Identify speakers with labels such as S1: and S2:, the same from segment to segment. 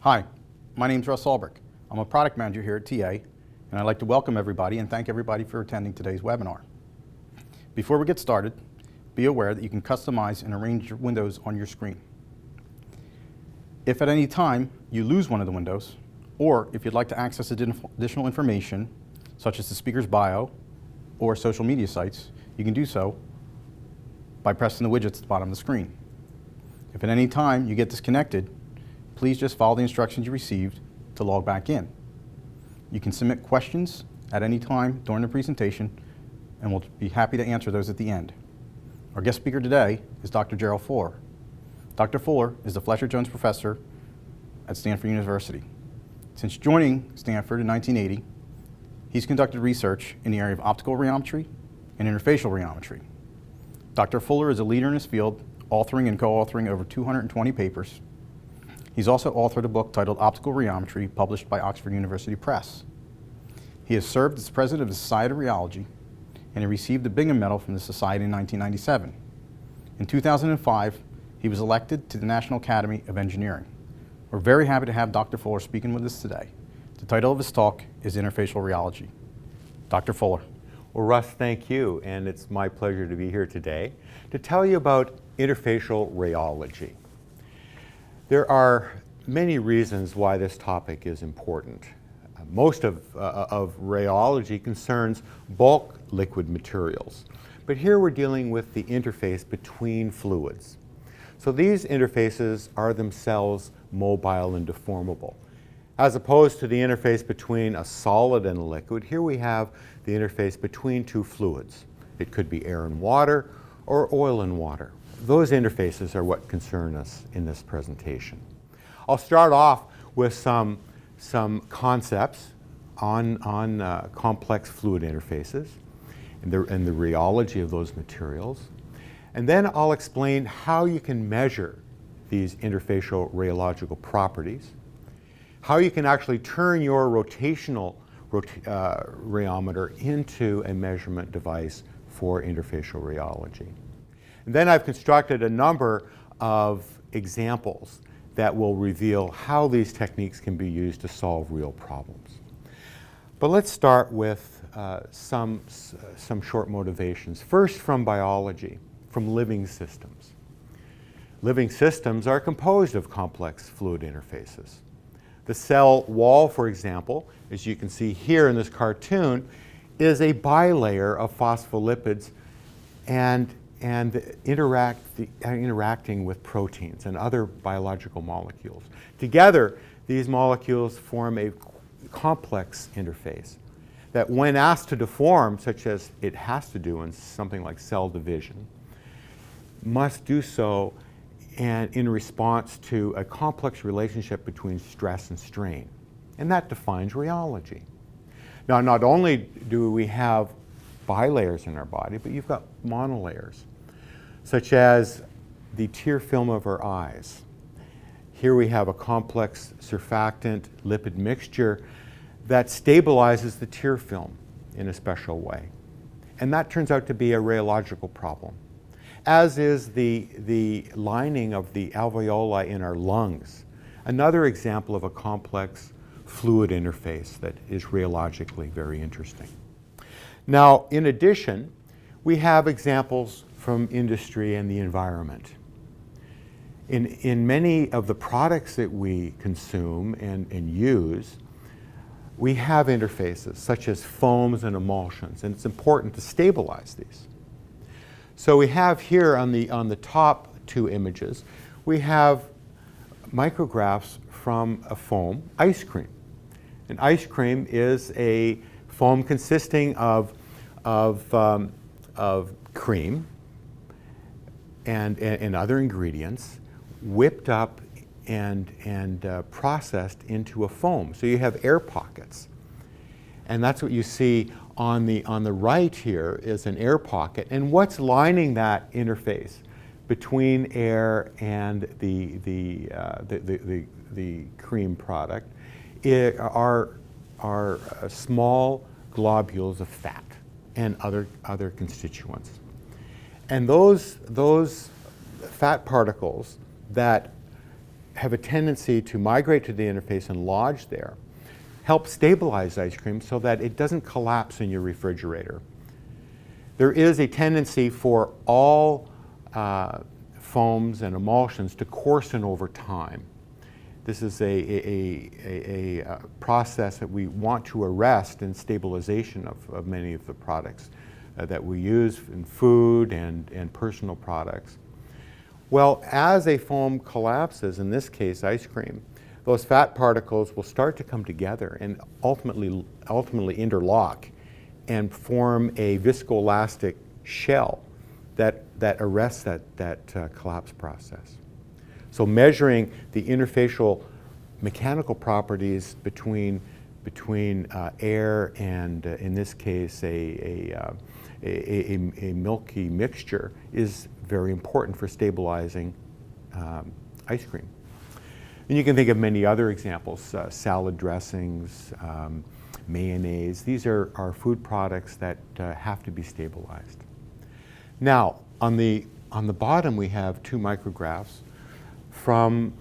S1: Hi, my name is Russ Ulbrich. I'm a product manager here at TA, and I'd like to welcome everybody and thank everybody for attending today's webinar. Before we get started, be aware that you can customize and arrange your windows on your screen. If at any time you lose one of the windows, or if you'd like to access additional information, such as the speaker's bio or social media sites, you can do so by pressing the widgets at the bottom of the screen. If at any time you get disconnected, please just follow the instructions you received to log back in. You can submit questions at any time during the presentation, and we'll be happy to answer those at the end. Our guest speaker today is Dr. Gerald Fuller. Dr. Fuller is the Fletcher Jones Professor at Stanford University. Since joining Stanford in 1980, he's conducted research in the area of optical rheometry and interfacial rheometry. Dr. Fuller is a leader in his field, authoring and co-authoring over 220 papers. He's also authored a book titled Optical Rheometry, published by Oxford University Press. He has served as president of the Society of Rheology, and he received the Bingham Medal from the Society in 1997. In 2005, he was elected to the National Academy of Engineering. We're very happy to have Dr. Fuller speaking with us today. The title of his talk is Interfacial Rheology. Dr. Fuller.
S2: Well, Russ, thank you, and it's my pleasure to be here today to tell you about interfacial rheology. There are many reasons why this topic is important. Most of rheology concerns bulk liquid materials, but here we're dealing with the interface between fluids. So these interfaces are themselves mobile and deformable. As opposed to the interface between a solid and a liquid, here we have the interface between two fluids. It could be air and water or oil and water. Those interfaces are what concern us in this presentation. I'll start off with some concepts on complex fluid interfaces and the rheology of those materials. And then I'll explain how you can measure these interfacial rheological properties, how you can actually turn your rotational rheometer into a measurement device for interfacial rheology. And then I've constructed a number of examples that will reveal how these techniques can be used to solve real problems. But let's start with some short motivations. First, from biology, from living systems. Living systems are composed of complex fluid interfaces. The cell wall, for example, as you can see here in this cartoon, is a bilayer of phospholipids and interacting with proteins and other biological molecules. Together, these molecules form a complex interface that, when asked to deform, such as it has to do in something like cell division, must do so and in response to a complex relationship between stress and strain. And that defines rheology. Now, not only do we have bilayers in our body, but you've got monolayers, such as the tear film of our eyes. Here we have a complex surfactant lipid mixture that stabilizes the tear film in a special way. And that turns out to be a rheological problem, as is the lining of the alveoli in our lungs, another example of a complex fluid interface that is rheologically very interesting. Now, in addition, we have examples from industry and the environment. In many of the products that we consume and use, we have interfaces such as foams and emulsions, and it's important to stabilize these. So we have here on the top two images, we have micrographs from a foam, ice cream. And ice cream is a foam consisting of cream and other ingredients whipped up and processed into a foam. So you have air pockets. And that's what you see on the right here is an air pocket. And what's lining that interface between air and the cream product are small globules of fat and other constituents. And those fat particles that have a tendency to migrate to the interface and lodge there, help stabilize ice cream so that it doesn't collapse in your refrigerator. There is a tendency for all foams and emulsions to coarsen over time. This is a process that we want to arrest in stabilization of many of the products that we use in food and personal products. Well, as a foam collapses, in this case ice cream, those fat particles will start to come together and ultimately interlock and form a viscoelastic shell that arrests that collapse process. So measuring the interfacial mechanical properties between air and, in this case, a milky mixture is very important for stabilizing ice cream. And you can think of many other examples, salad dressings, mayonnaise. These are food products that have to be stabilized. Now, on the bottom we have two micrographs from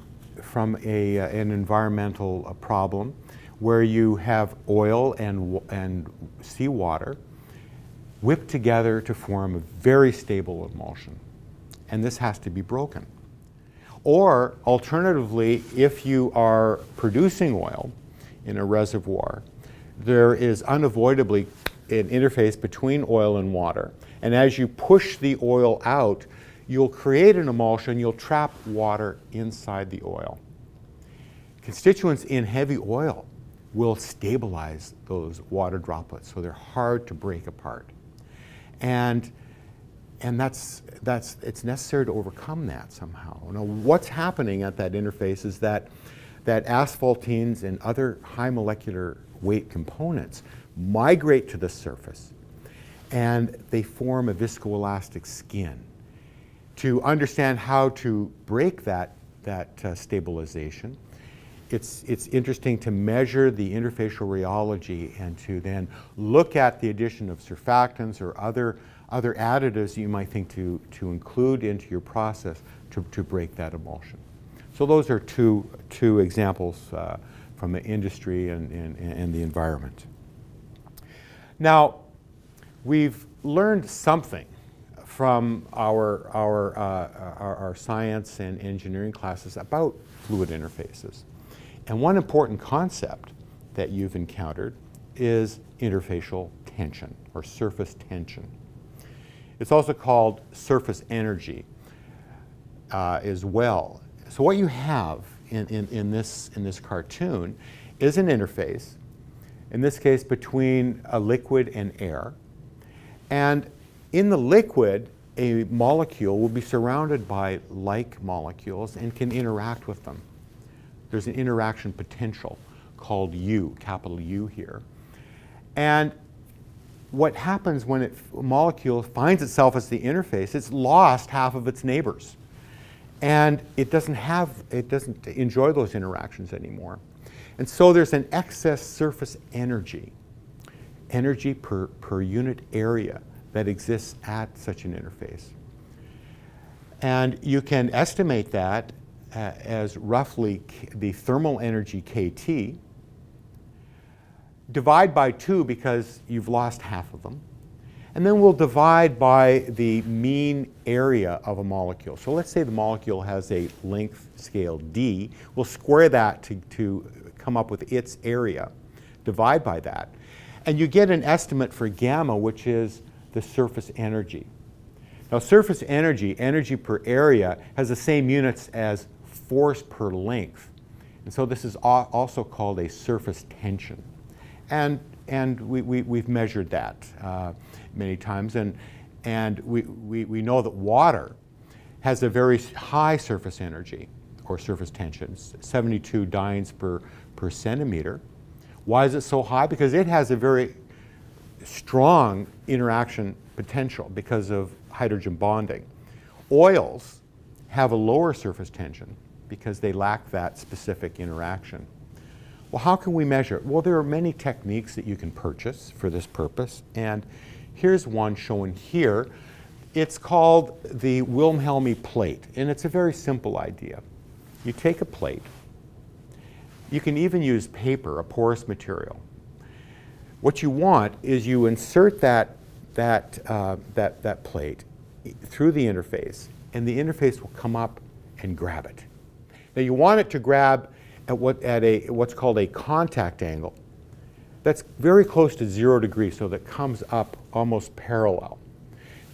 S2: an environmental problem where you have oil and seawater whipped together to form a very stable emulsion. And this has to be broken. Or alternatively, if you are producing oil in a reservoir, there is unavoidably an interface between oil and water. And as you push the oil out, you'll create an emulsion, you'll trap water inside the oil. Constituents in heavy oil will stabilize those water droplets, so they're hard to break apart. And it's necessary to overcome that somehow. Now, what's happening at that interface is that asphaltenes and other high molecular weight components migrate to the surface, and they form a viscoelastic skin. To understand how to break that stabilization, it's interesting to measure the interfacial rheology and to then look at the addition of surfactants or other additives you might think to include into your process to break that emulsion. So those are two examples from the industry and the environment. Now, we've learned something from our science and engineering classes about fluid interfaces. And one important concept that you've encountered is interfacial tension or surface tension. It's also called surface energy as well. So what you have in this cartoon is an interface, in this case between a liquid and air. And in the liquid, a molecule will be surrounded by like molecules and can interact with them. There's an interaction potential called U, capital U here. And what happens when a molecule finds itself as the interface, it's lost half of its neighbors. And it doesn't enjoy those interactions anymore. And so there's an excess surface energy per unit area that exists at such an interface. And you can estimate that as roughly the thermal energy kT, divide by 2 because you've lost half of them, and then we'll divide by the mean area of a molecule. So let's say the molecule has a length scale d. We'll square that to come up with its area, divide by that, and you get an estimate for gamma, which is the surface energy. Now, surface energy, energy per area, has the same units as force per length. And so this is also called a surface tension. And we've measured that many times. And we know that water has a very high surface energy, or surface tension, 72 dynes per centimeter. Why is it so high? Because it has a very strong interaction potential because of hydrogen bonding. Oils have a lower surface tension because they lack that specific interaction. Well, how can we measure it? Well, there are many techniques that you can purchase for this purpose, and here's one shown here. It's called the Wilhelmy plate, and it's a very simple idea. you take a plate. You can even use paper, a porous material. What you want is you insert that plate through the interface, and the interface will come up and grab it. Now you want it to grab at what's called a contact angle. That's very close to 0 degrees, so that comes up almost parallel.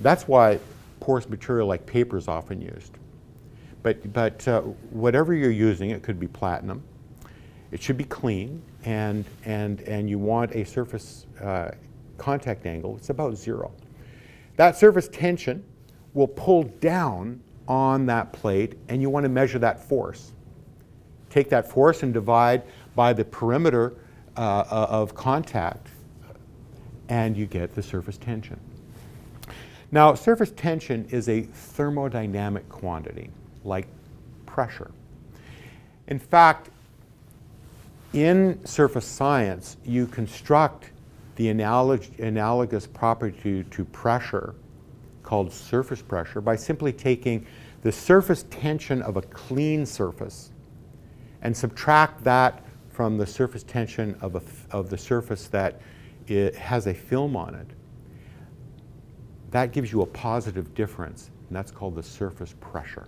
S2: That's why porous material like paper is often used. But whatever you're using, it could be platinum. It should be clean, and you want a surface contact angle. It's about 0. That surface tension will pull down on that plate, and you want to measure that force. Take that force and divide by the perimeter of contact, and you get the surface tension. Now, surface tension is a thermodynamic quantity, like pressure. In fact, in surface science, you construct the analogous property to pressure, called surface pressure, by simply taking the surface tension of a clean surface and subtract that from the surface tension of the surface that it has a film on it. That gives you a positive difference, and that's called the surface pressure.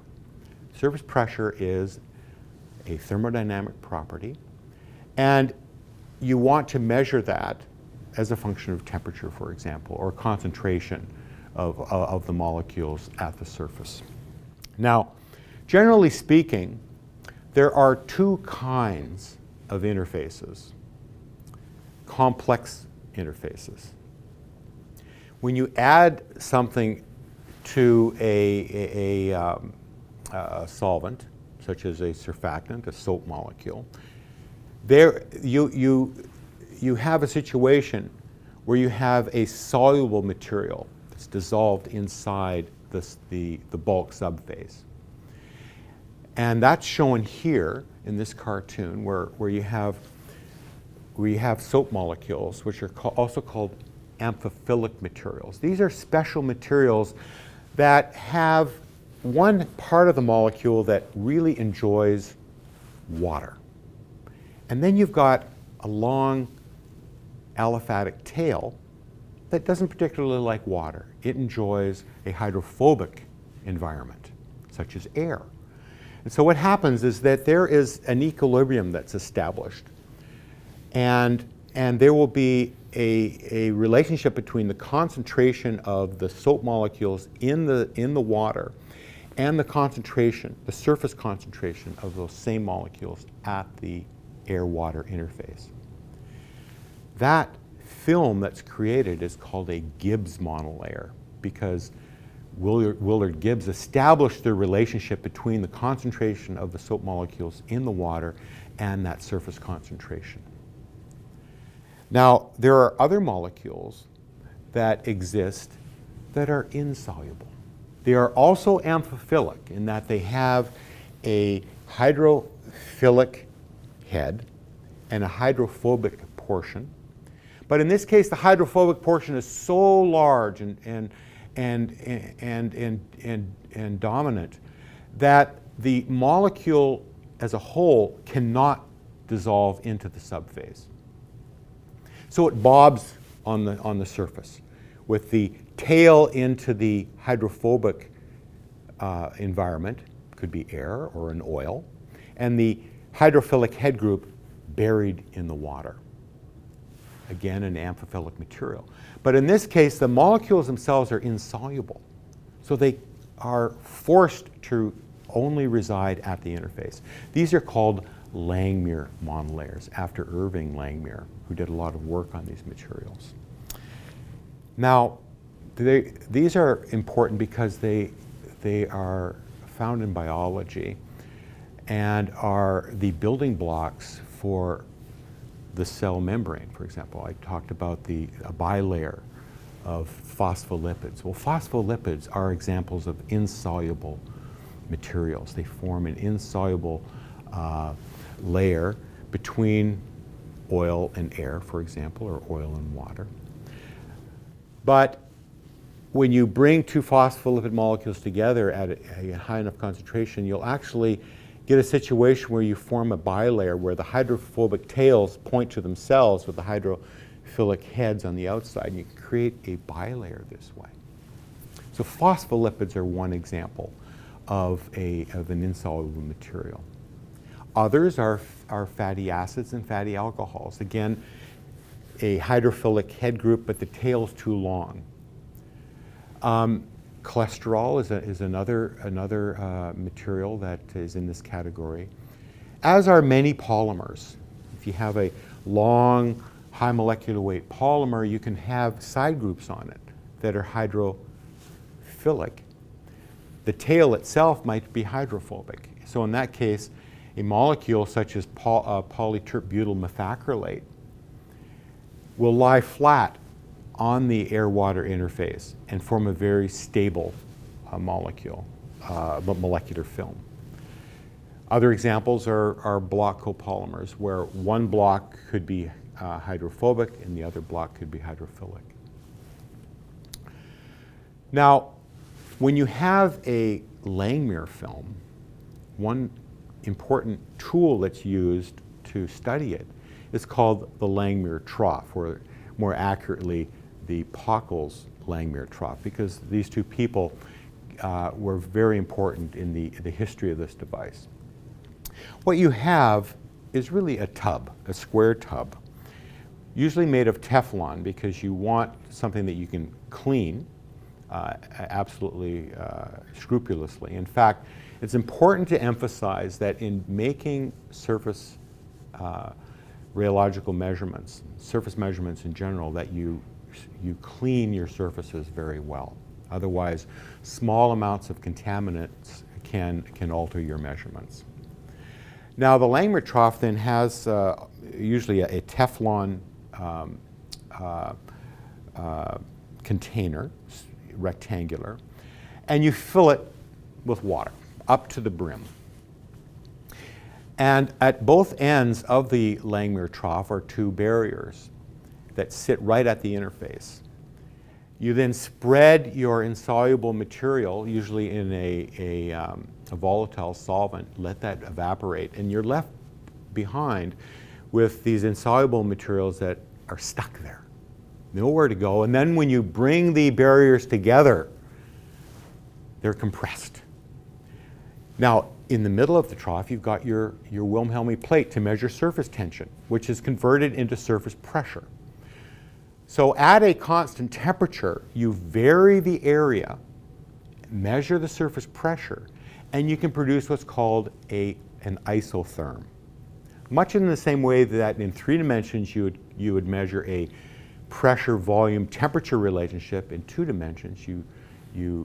S2: Surface pressure is a thermodynamic property, and you want to measure that as a function of temperature, for example, or concentration of the molecules at the surface. Now, generally speaking, there are 2 kinds of interfaces: complex interfaces. When you add something to a solvent, such as a surfactant, a soap molecule, there you have a situation where you have a soluble material that's dissolved inside the bulk subphase. And that's shown here in this cartoon, where you have soap molecules, which are also called amphiphilic materials. These are special materials that have one part of the molecule that really enjoys water. And then you've got a long aliphatic tail that doesn't particularly like water. It enjoys a hydrophobic environment, such as air. And so what happens is that there is an equilibrium that's established, and there will be a relationship between the concentration of the soap molecules in the water and the concentration, the surface concentration of those same molecules at the air-water interface. That film that's created is called a Gibbs monolayer, because Willard Gibbs established the relationship between the concentration of the soap molecules in the water and that surface concentration. Now, there are other molecules that exist that are insoluble. They are also amphiphilic in that they have a hydrophilic head and a hydrophobic portion. But in this case, the hydrophobic portion is so large and dominant that the molecule as a whole cannot dissolve into the subphase. So it bobs on the surface with the tail into the hydrophobic environment, could be air or an oil, and the hydrophilic head group buried in the water. Again, an amphiphilic material. But in this case, the molecules themselves are insoluble. So they are forced to only reside at the interface. These are called Langmuir monolayers, after Irving Langmuir, who did a lot of work on these materials. Now, these are important because they are found in biology and are the building blocks for the cell membrane. For example, I talked about a bilayer of phospholipids. Well, phospholipids are examples of insoluble materials. They form an insoluble layer between oil and air, for example, or oil and water. But when you bring two phospholipid molecules together at a high enough concentration, you'll actually get a situation where you form a bilayer where the hydrophobic tails point to themselves with the hydrophilic heads on the outside, and you can create a bilayer this way. So phospholipids are one example of an insoluble material. Others are fatty acids and fatty alcohols. Again, a hydrophilic head group, but the tail's too long. Cholesterol is another material that is in this category, as are many polymers. If you have a long, high molecular weight polymer, you can have side groups on it that are hydrophilic. The tail itself might be hydrophobic. So in that case, a molecule such as polytertbutyl methacrylate will lie flat on the air-water interface and form a very stable molecule, molecular film. Other examples are block copolymers, where one block could be hydrophobic and the other block could be hydrophilic. Now, when you have a Langmuir film, one important tool that's used to study it is called the Langmuir trough, or more accurately, the Pockels Langmuir trough, because these two people were very important in the history of this device. What you have is really a tub, a square tub, usually made of Teflon, because you want something that you can clean absolutely scrupulously. In fact, it's important to emphasize that in making surface rheological measurements, surface measurements in general, that you clean your surfaces very well. Otherwise, small amounts of contaminants can alter your measurements. Now, the Langmuir trough then has usually a Teflon container, rectangular, and you fill it with water up to the brim. And at both ends of the Langmuir trough are two barriers that sit right at the interface. You then spread your insoluble material, usually in a volatile solvent, let that evaporate, and you're left behind with these insoluble materials that are stuck there, nowhere to go. And then when you bring the barriers together, they're compressed. Now, in the middle of the trough, you've got your Wilhelmy plate to measure surface tension, which is converted into surface pressure. So at a constant temperature, you vary the area, measure the surface pressure, and you can produce what's called an isotherm. Much in the same way that in 3 dimensions you would measure a pressure, volume, temperature relationship, in 2 dimensions you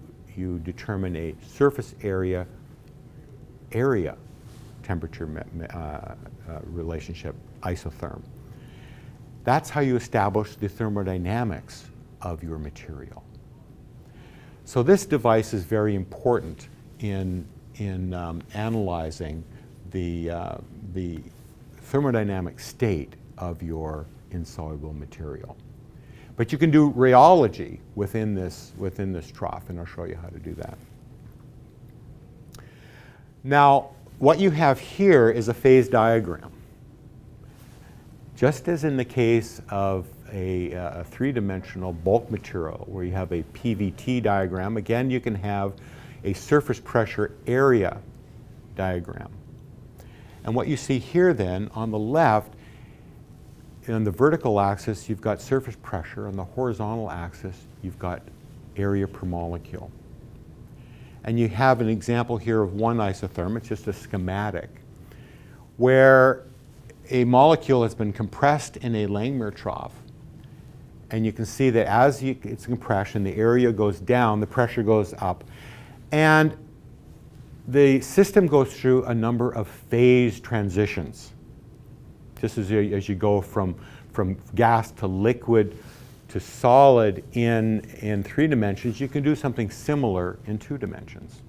S2: determine a surface area temperature relationship, isotherm. That's how you establish the thermodynamics of your material. So this device is very important in analyzing the thermodynamic state of your insoluble material. But you can do rheology within this trough, and I'll show you how to do that. Now, what you have here is a phase diagram. Just as in the case of a 3-dimensional bulk material where you have a PVT diagram, again, you can have a surface pressure area diagram. And what you see here then, on the left, on the vertical axis, you've got surface pressure. On the horizontal axis, you've got area per molecule. And you have an example here of one isotherm. It's just a schematic where a molecule has been compressed in a Langmuir trough. And you can see that as it's compression, the area goes down, the pressure goes up. And the system goes through a number of phase transitions. Just as you go from gas to liquid to solid in 3 dimensions, you can do something similar in 2 dimensions.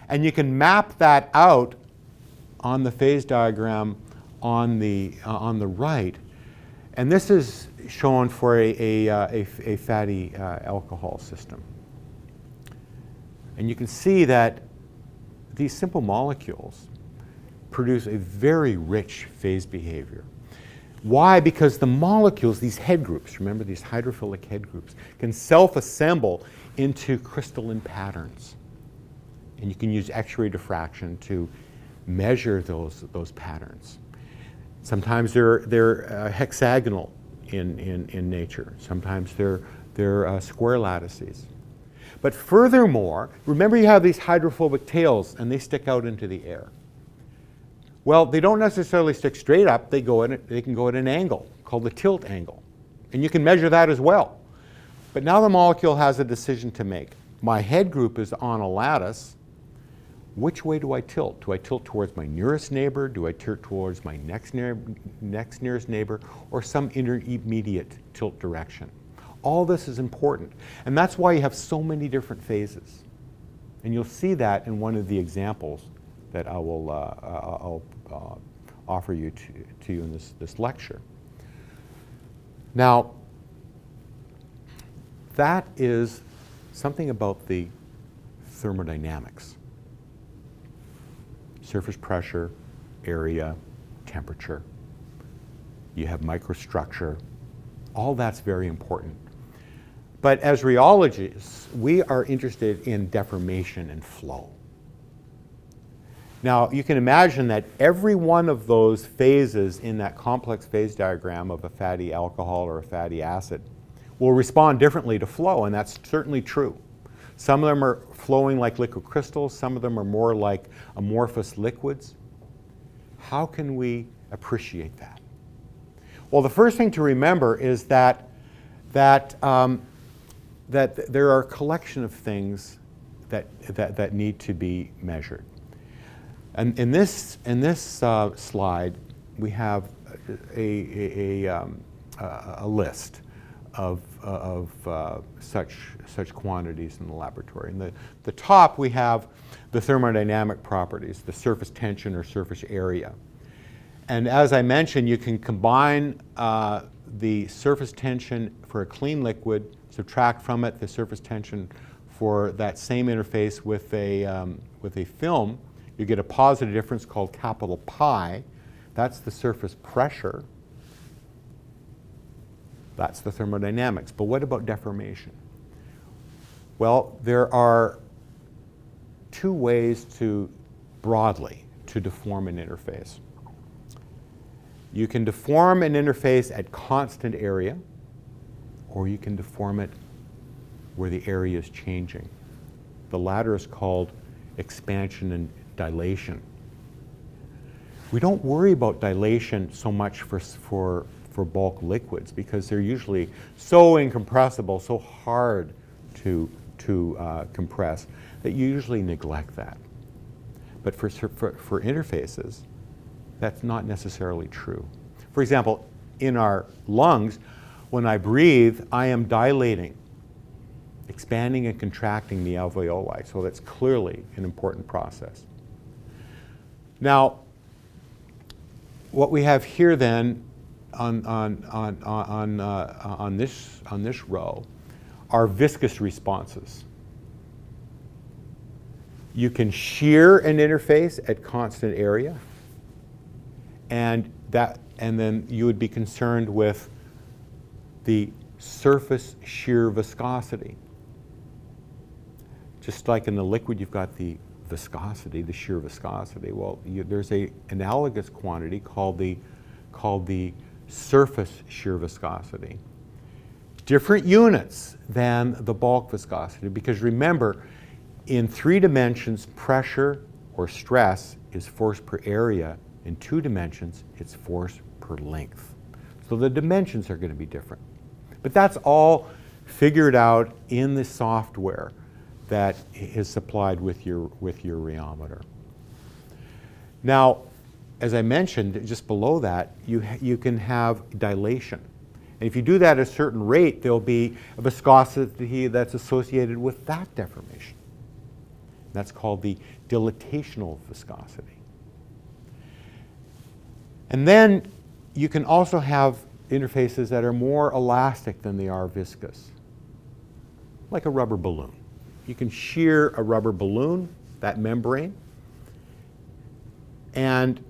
S2: And you can map that out on the phase diagram on the right. And this is shown for a fatty alcohol system. And you can see that these simple molecules produce a very rich phase behavior. Why? Because the molecules, these head groups, remember these hydrophilic head groups, can self-assemble into crystalline patterns. And you can use X-ray diffraction to measure those patterns. Sometimes they're hexagonal in nature. Sometimes they're square lattices. But furthermore, remember you have these hydrophobic tails and they stick out into the air. Well, they don't necessarily stick straight up. They can go at an angle called the tilt angle. And you can measure that as well. But now the molecule has a decision to make. My head group is on a lattice. Which way do I tilt? Do I tilt towards my nearest neighbor? Do I tilt towards my next nearest neighbor? Or some intermediate tilt direction? All this is important. And that's why you have so many different phases. And you'll see that in one of the examples that I will I'll offer you to you in this lecture. Now, that is something about the thermodynamics. Surface pressure, area, temperature. You have microstructure. All that's very important. But as rheologists, we are interested in deformation and flow. Now, you can imagine that every one of those phases in that complex phase diagram of a fatty alcohol or a fatty acid will respond differently to flow, and that's certainly true. Some of them are flowing like liquid crystals. Some of them are more like amorphous liquids. How can we appreciate that? Well, the first thing to remember is that there are a collection of things that need to be measured. And in this slide, we have a list of such quantities in the laboratory. In the top, we have the thermodynamic properties, the surface tension or surface area. And as I mentioned, you can combine the surface tension for a clean liquid, subtract from it the surface tension for that same interface with a film. You get a positive difference called capital pi. That's the surface pressure. That's the thermodynamics. But what about deformation? Well, there are two ways broadly to deform an interface. You can deform an interface at constant area, or you can deform it where the area is changing. The latter is called expansion and dilation. We don't worry about dilation so much for bulk liquids because they're usually so incompressible, so hard to compress that you usually neglect that. But for interfaces, that's not necessarily true. For example, in our lungs, when I breathe, I am dilating, expanding and contracting the alveoli, so that's clearly an important process. Now, what we have here then on this row are viscous responses. You can shear an interface at constant area, and then you would be concerned with the surface shear viscosity. Just like in the liquid, you've got the viscosity, the shear viscosity. Well, there's an analogous quantity called the surface shear viscosity. Different units than the bulk viscosity, because remember, in 3 dimensions, pressure or stress is force per area. In 2 dimensions, it's force per length. So the dimensions are going to be different. But that's all figured out in the software that is supplied with your rheometer. Now, as I mentioned, just below that, you can have dilation. And if you do that at a certain rate, there'll be a viscosity that's associated with that deformation. That's called the dilatational viscosity. And then you can also have interfaces that are more elastic than they are viscous, like a rubber balloon. You can shear a rubber balloon, that membrane, And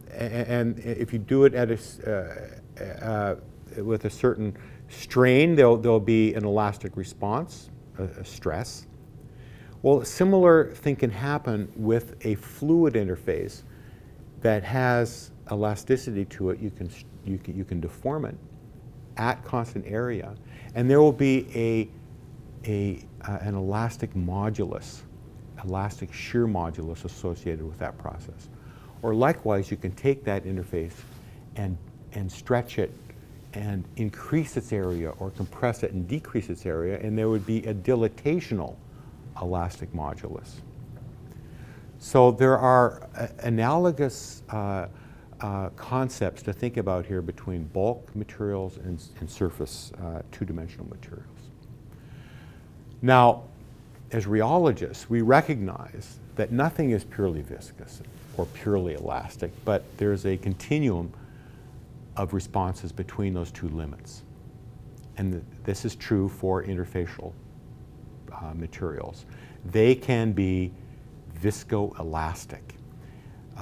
S2: if you do it at with a certain strain, there'll be an elastic response, a stress. Well, a similar thing can happen with a fluid interface that has elasticity to it. You can deform it at constant area, and there will be an elastic modulus, elastic shear modulus associated with that process. Or likewise, you can take that interface and stretch it and increase its area, or compress it and decrease its area, and there would be a dilatational elastic modulus. So there are analogous concepts to think about here between bulk materials and surface two-dimensional materials. Now, as rheologists, we recognize that nothing is purely viscous or purely elastic, but there's a continuum of responses between those two limits. And this is true for interfacial materials. They can be viscoelastic.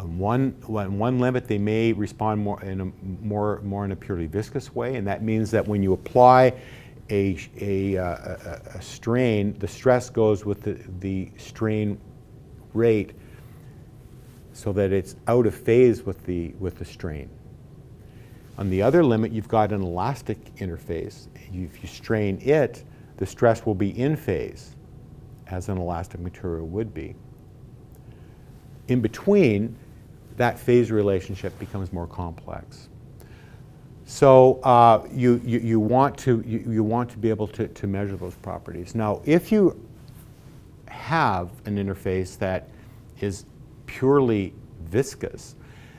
S2: One limit, they may respond more in a purely viscous way, and that means that when you apply a strain, the stress goes with the strain rate, so that it's out of phase with the strain. On the other limit, you've got an elastic interface. If you strain it, the stress will be in phase, as an elastic material would be. In between, that phase relationship becomes more complex. So you want to be able to measure those properties. Now, if you have an interface that is purely viscous,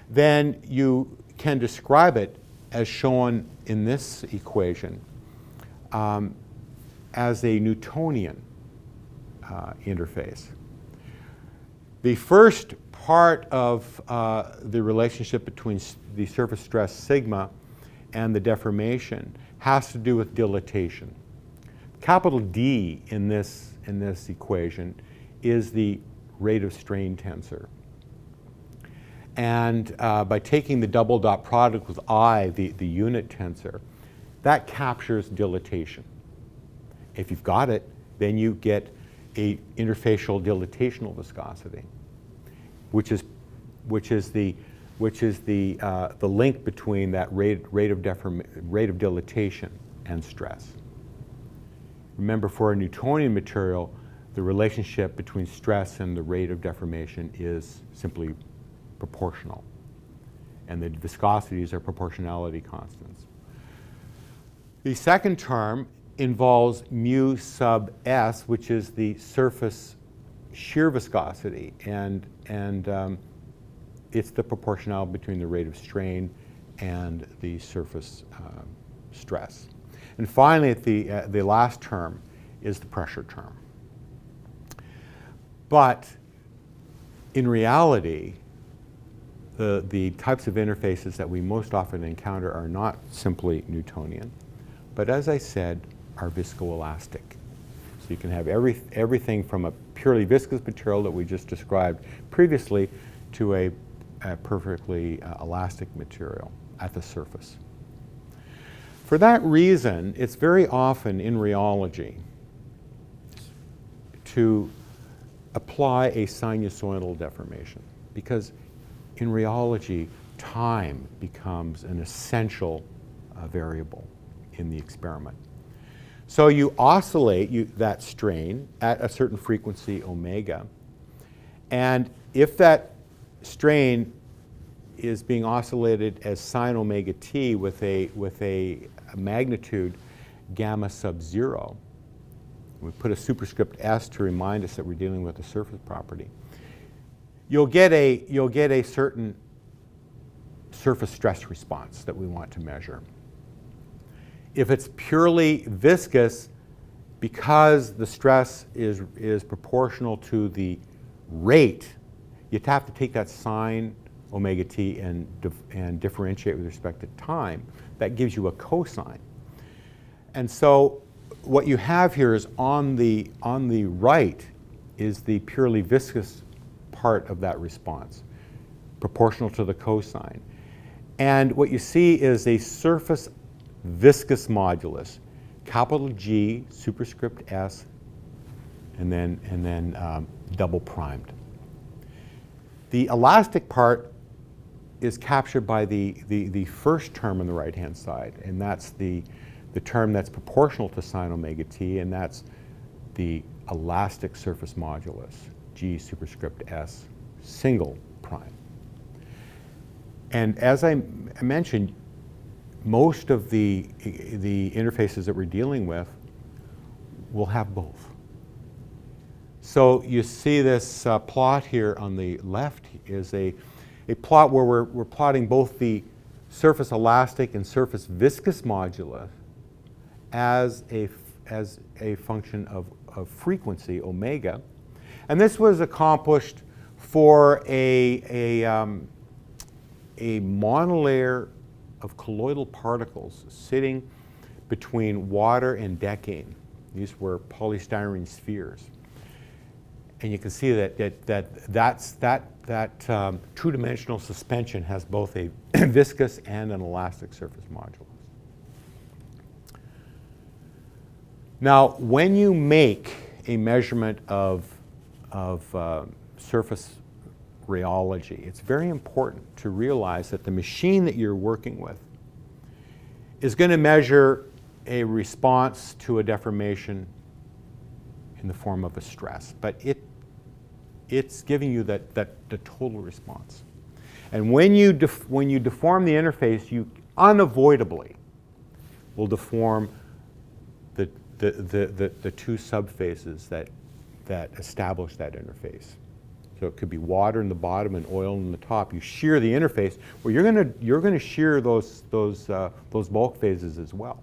S2: then you can describe it as shown in this equation as a Newtonian interface. The first part of the relationship between the surface stress sigma and the deformation has to do with dilatation. Capital D in this equation is the rate of strain tensor. And by taking the double dot product with I, the unit tensor, that captures dilatation. If you've got it, then you get a interfacial dilatational viscosity, which is the link between that rate of dilatation and stress. Remember, for a Newtonian material, the relationship between stress and the rate of deformation is simply proportional, and the viscosities are proportionality constants. The second term involves mu sub s, which is the surface shear viscosity, and it's the proportionality between the rate of strain and the surface stress. And finally, the last term is the pressure term. But in reality, the types of interfaces that we most often encounter are not simply Newtonian, but as I said, are viscoelastic. So you can have everything from a purely viscous material that we just described previously to a perfectly elastic material at the surface. For that reason, it's very often in rheology to apply a sinusoidal deformation, because in rheology, time becomes an essential variable in the experiment. So you oscillate that strain at a certain frequency omega, and if that strain is being oscillated as sine omega t with a magnitude gamma sub 0, we put a superscript s to remind us that we're dealing with a surface property, you'll get a certain surface stress response that we want to measure. If it's purely viscous, because the stress is proportional to the rate, you'd have to take that sine omega t and differentiate with respect to time. That gives you a cosine. And so what you have here is on the right is the purely viscous part of that response, proportional to the cosine. And what you see is a surface viscous modulus, capital G, superscript S, and then double primed. The elastic part is captured by the first term on the right-hand side, and that's the term that's proportional to sine omega t, and that's the elastic surface modulus, G superscript S, single prime. And as I mentioned, most of the interfaces that we're dealing with will have both. So you see this plot here on the left is a plot where we're plotting both the surface elastic and surface viscous modulus as a function of frequency, omega. And this was accomplished for a monolayer of colloidal particles sitting between water and decane. These were polystyrene spheres. And you can see that two-dimensional suspension has both a viscous and an elastic surface modulus. Now, when you make a measurement of surface rheology, it's very important to realize that the machine that you're working with is going to measure a response to a deformation in the form of a stress, but it's giving you the total response. And when you deform the interface, you unavoidably will deform the two subfaces that establish that interface. So it could be water in the bottom and oil in the top. You shear the interface. Well, you're going to shear those bulk phases as well,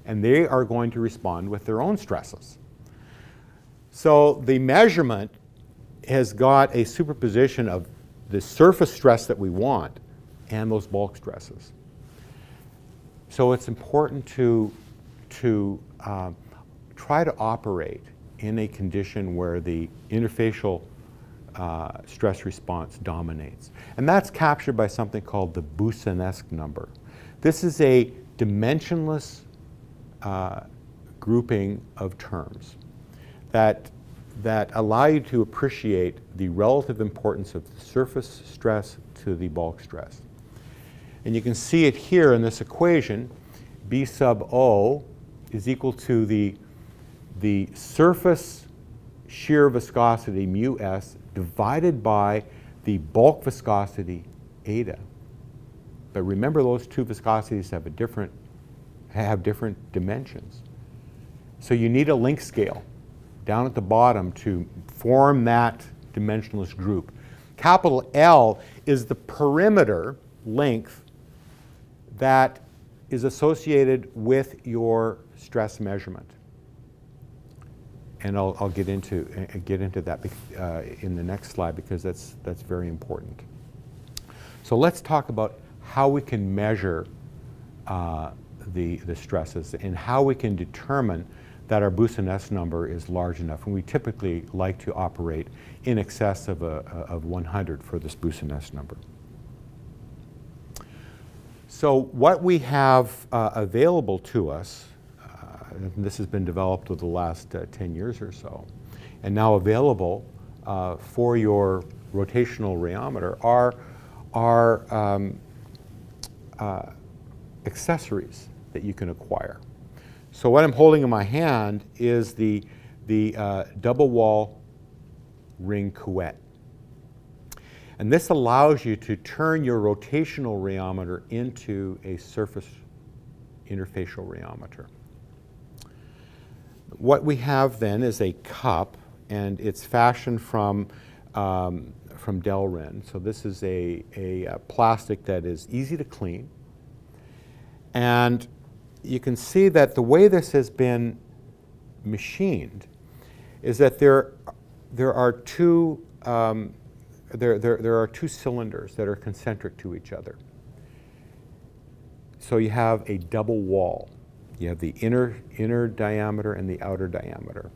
S2: and they are going to respond with their own stresses. So the measurement has got a superposition of the surface stress that we want and those bulk stresses. So it's important to try to operate in a condition where the interfacial stress response dominates. And that's captured by something called the Boussinesq number. This is a dimensionless grouping of terms that allow you to appreciate the relative importance of the surface stress to the bulk stress. And you can see it here in this equation. B sub O is equal to the surface shear viscosity, mu s, divided by the bulk viscosity, eta. But remember, those two viscosities have different dimensions. So you need a length scale down at the bottom to form that dimensionless group. Capital L is the perimeter length that is associated with your stress measurement. And I'll get into that in the next slide, because that's very important. So let's talk about how we can measure the stresses and how we can determine that our Boussinesq number is large enough. And we typically like to operate in excess of 100 for this Boussinesq number. So what we have available to us, and this has been developed over the last 10 years or so, and now available for your rotational rheometer are accessories that you can acquire. So what I'm holding in my hand is the double wall ring couette. And this allows you to turn your rotational rheometer into a surface interfacial rheometer. What we have then is a cup, and it's fashioned from Delrin. So this is a plastic that is easy to clean. And you can see that the way this has been machined is that there are two cylinders that are concentric to each other. So you have a double wall. You have the inner diameter and the outer diameter.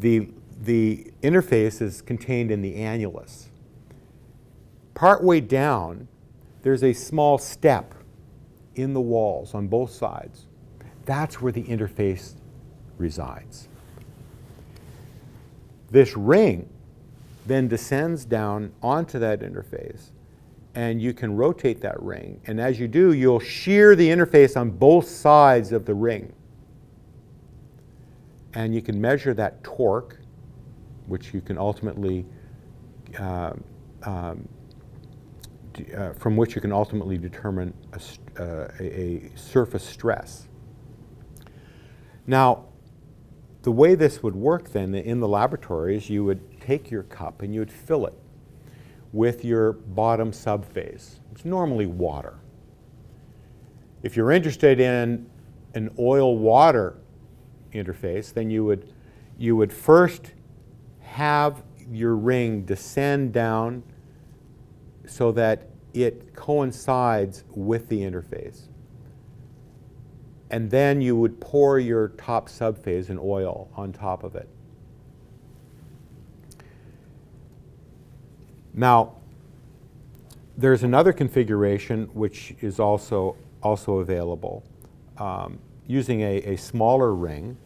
S2: The the interface is contained in the annulus. Partway down, there's a small step in the walls on both sides. That's where the interface resides. This ring then descends down onto that interface, and you can rotate that ring. And as you do, you'll shear the interface on both sides of the ring. And you can measure that torque, which you can ultimately, from which you can ultimately determine a surface stress. Now, the way this would work then in the laboratory is you would take your cup and you would fill it with your bottom subphase. It's normally water. If you're interested in an oil-water interface, then you would first have your ring descend down so that it coincides with the interface. And then you would pour your top subphase in oil on top of it. Now, there's another configuration which is also available using a smaller ring.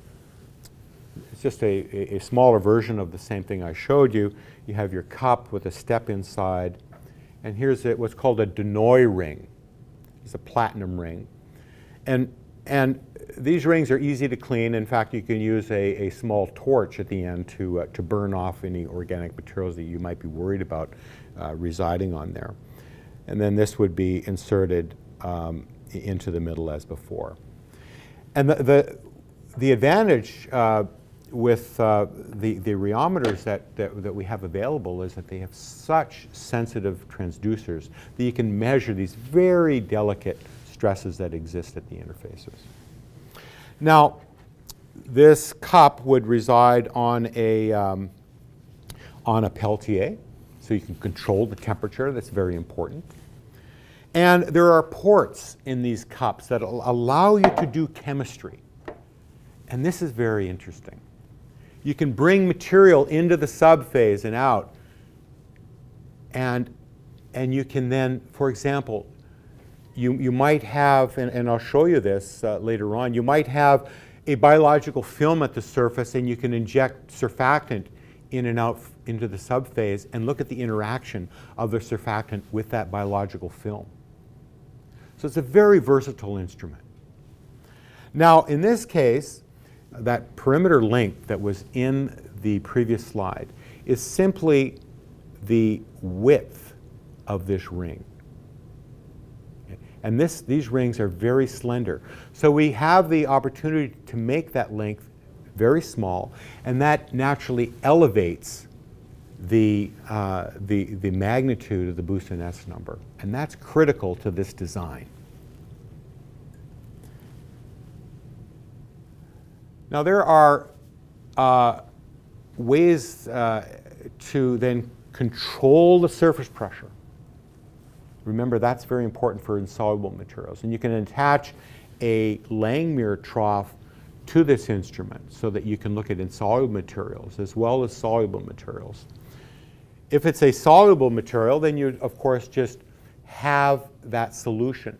S2: It's just a smaller version of the same thing I showed you. You have your cup with a step inside, and here's what's called a Denoy ring. It's a platinum ring. And these rings are easy to clean. In fact, you can use a small torch at the end to burn off any organic materials that you might be worried about residing on there. And then this would be inserted into the middle as before. And the advantage with the rheometers that we have available is that they have such sensitive transducers that you can measure these very delicate stresses that exist at the interfaces. Now, this cup would reside on a Peltier, so you can control the temperature. That's very important. And there are ports in these cups that allow you to do chemistry. And this is very interesting. You can bring material into the subphase and out. And you can then, for example, you might have, and I'll show you this later on, you might have a biological film at the surface, and you can inject surfactant in and out into the subphase and look at the interaction of the surfactant with that biological film. So it's a very versatile instrument. Now, in this case, that perimeter length that was in the previous slide is simply the width of this ring. And these rings are very slender. So we have the opportunity to make that length very small, and that naturally elevates the magnitude of the boson S number. And that's critical to this design. Now there are ways to then control the surface pressure. Remember, that's very important for insoluble materials. And you can attach a Langmuir trough to this instrument so that you can look at insoluble materials as well as soluble materials. If it's a soluble material, then you, of course, just have that solution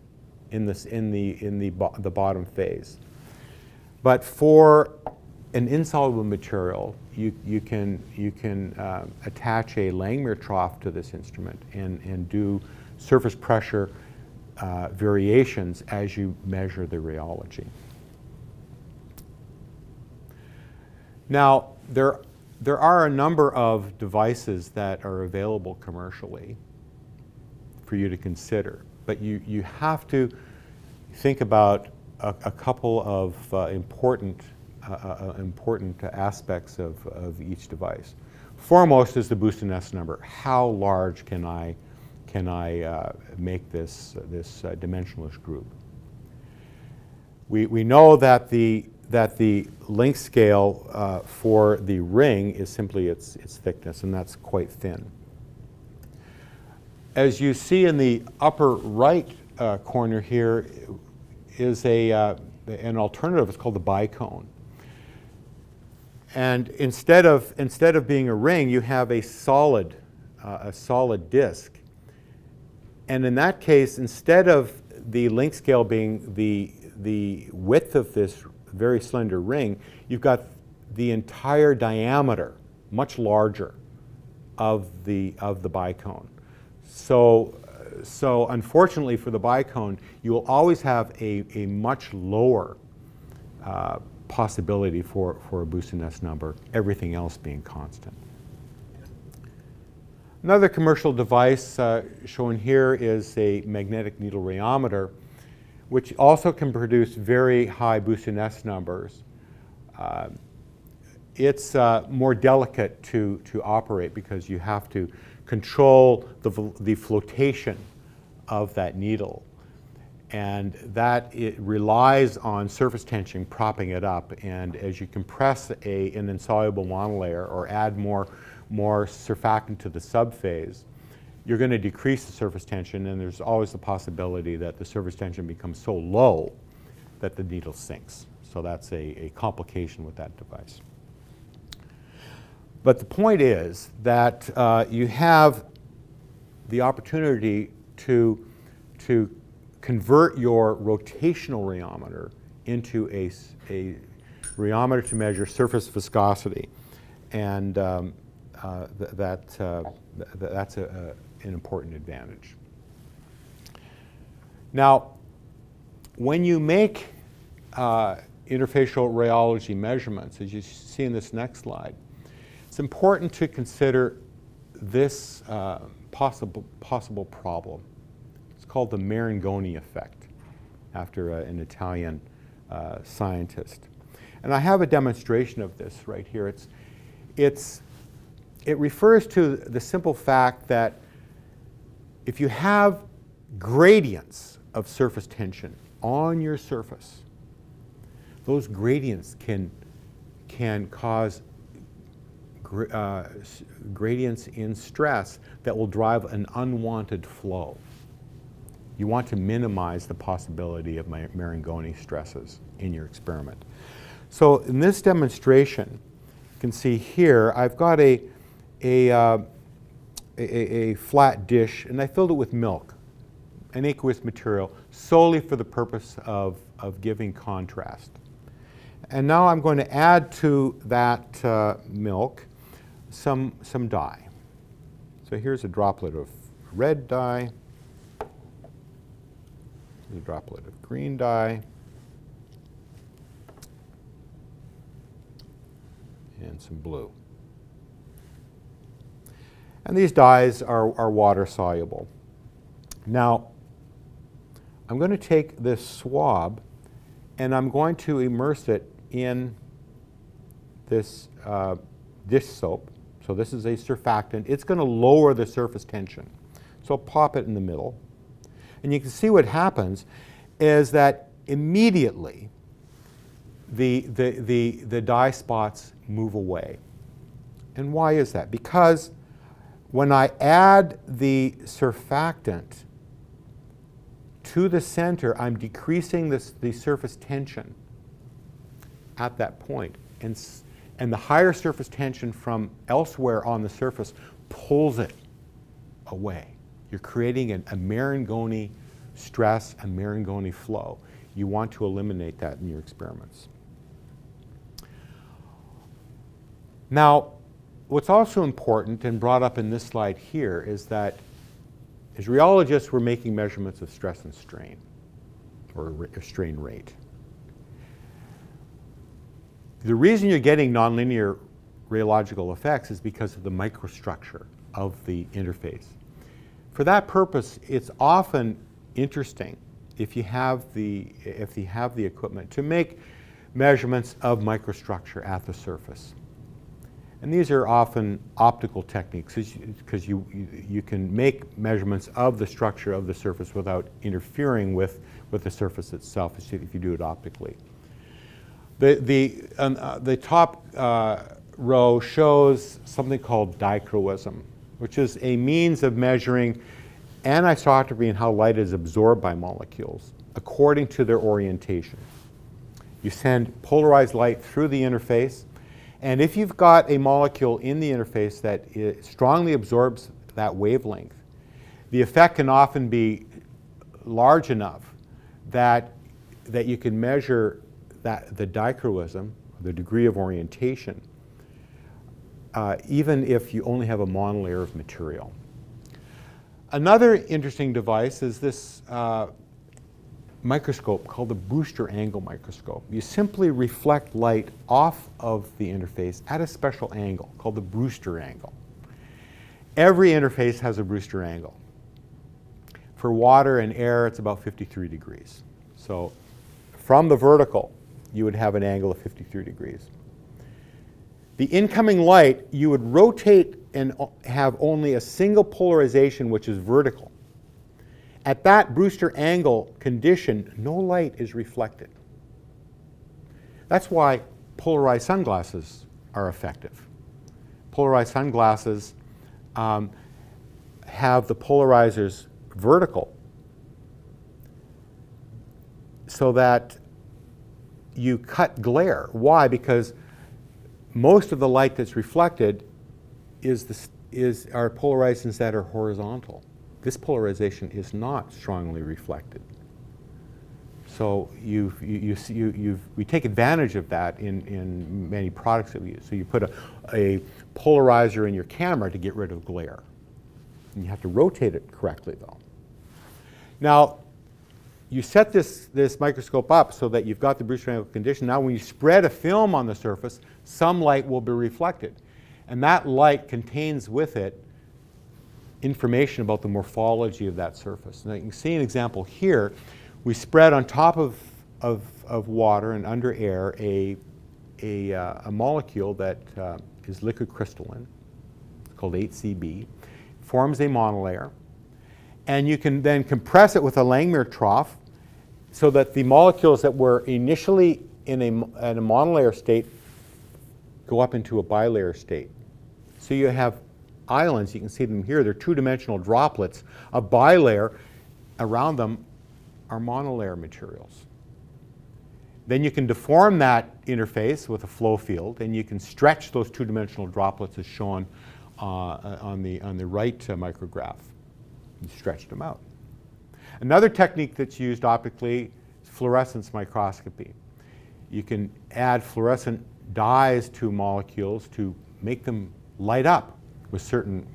S2: in the bottom phase. But for an insoluble material, you can attach a Langmuir trough to this instrument and do surface pressure variations as you measure the rheology. Now, there are a number of devices that are available commercially for you to consider, but you have to think about a couple of important aspects of each device. Foremost is the boson S number. How large can I make this dimensionless group? We know that the length scale for the ring is simply its thickness, and that's quite thin. As you see in the upper right corner here is an alternative. It's called the bicone. And instead of being a ring, you have a solid disk. And in that case, instead of the length scale being the width of this very slender ring, you've got the entire diameter, much larger, of the bicone. So unfortunately for the bicone, you will always have a much lower possibility for a boosted S number, everything else being constant. Another commercial device shown here is a magnetic needle rheometer, which also can produce very high boosted S numbers. It's more delicate to operate because you have to control the flotation of that needle. And that it relies on surface tension propping it up. And as you compress an insoluble monolayer or add more surfactant to the subphase, you're going to decrease the surface tension, and there's always the possibility that the surface tension becomes so low that the needle sinks. So that's a complication with that device. But the point is that you have the opportunity to convert your rotational rheometer into a rheometer to measure surface viscosity. And that's an important advantage. Now, when you make interfacial rheology measurements, as you see in this next slide, it's important to consider this possible problem. It's called the Marangoni effect, after an Italian scientist. And I have a demonstration of this right here. It refers to the simple fact that if you have gradients of surface tension on your surface, those gradients can cause gradients in stress that will drive an unwanted flow. You want to minimize the possibility of Marangoni stresses in your experiment. So in this demonstration, you can see here, I've got a flat dish, and I filled it with milk, an aqueous material, solely for the purpose of giving contrast. And now I'm going to add to that milk some dye. So here's a droplet of red dye, here's a droplet of green dye, and some blue. And these dyes are water soluble. Now, I'm going to take this swab and I'm going to immerse it in this dish soap. So this is a surfactant. It's going to lower the surface tension. So I'll pop it in the middle. And you can see what happens is that immediately the dye spots move away. And why is that? Because when I add the surfactant to the center, I'm decreasing the surface tension at that point. And the higher surface tension from elsewhere on the surface pulls it away. You're creating a Marangoni stress, a Marangoni flow. You want to eliminate that in your experiments. Now, what's also important and brought up in this slide here is that as rheologists, we're making measurements of stress and strain, or strain rate. The reason you're getting nonlinear rheological effects is because of the microstructure of the interface. For that purpose, it's often interesting if you have the equipment to make measurements of microstructure at the surface. And these are often optical techniques because you can make measurements of the structure of the surface without interfering with the surface itself if you do it optically. The top row shows something called dichroism, which is a means of measuring anisotropy and how light is absorbed by molecules according to their orientation. You send polarized light through the interface, And if you've got a molecule in the interface that strongly absorbs that wavelength, the effect can often be large enough that you can measure the dichroism, the degree of orientation, even if you only have a monolayer of material. Another interesting device is this microscope called the Brewster angle microscope. You simply reflect light off of the interface at a special angle called the Brewster angle. Every interface has a Brewster angle. For water and air, it's about 53 degrees. So from the vertical, you would have an angle of 53 degrees. The incoming light, you would rotate and have only a single polarization, which is vertical. At that Brewster angle condition, no light is reflected. That's why polarized sunglasses are effective. Polarized sunglasses have the polarizers vertical so that you cut glare. Why? Because most of the light that's reflected are polarizations that are horizontal. This polarization is not strongly reflected. So we take advantage of that in many products that we use. So you put a polarizer in your camera to get rid of glare. And you have to rotate it correctly, though. Now, you set this microscope up so that you've got the Brewster angle condition. Now, when you spread a film on the surface, some light will be reflected. And that light contains with it information about the morphology of that surface. Now, you can see an example here. We spread on top of water and under air a molecule that is liquid crystalline. It's called 8Cb. Forms a monolayer. And you can then compress it with a Langmuir trough so that the molecules that were initially in a monolayer state go up into a bilayer state. So you have islands, you can see them here, they're two-dimensional droplets of bilayer. Around them are monolayer materials. Then you can deform that interface with a flow field, and you can stretch those two-dimensional droplets as shown on the right micrograph. You stretch them out. Another technique that's used optically is fluorescence microscopy. You can add fluorescent dyes to molecules to make them light up with certain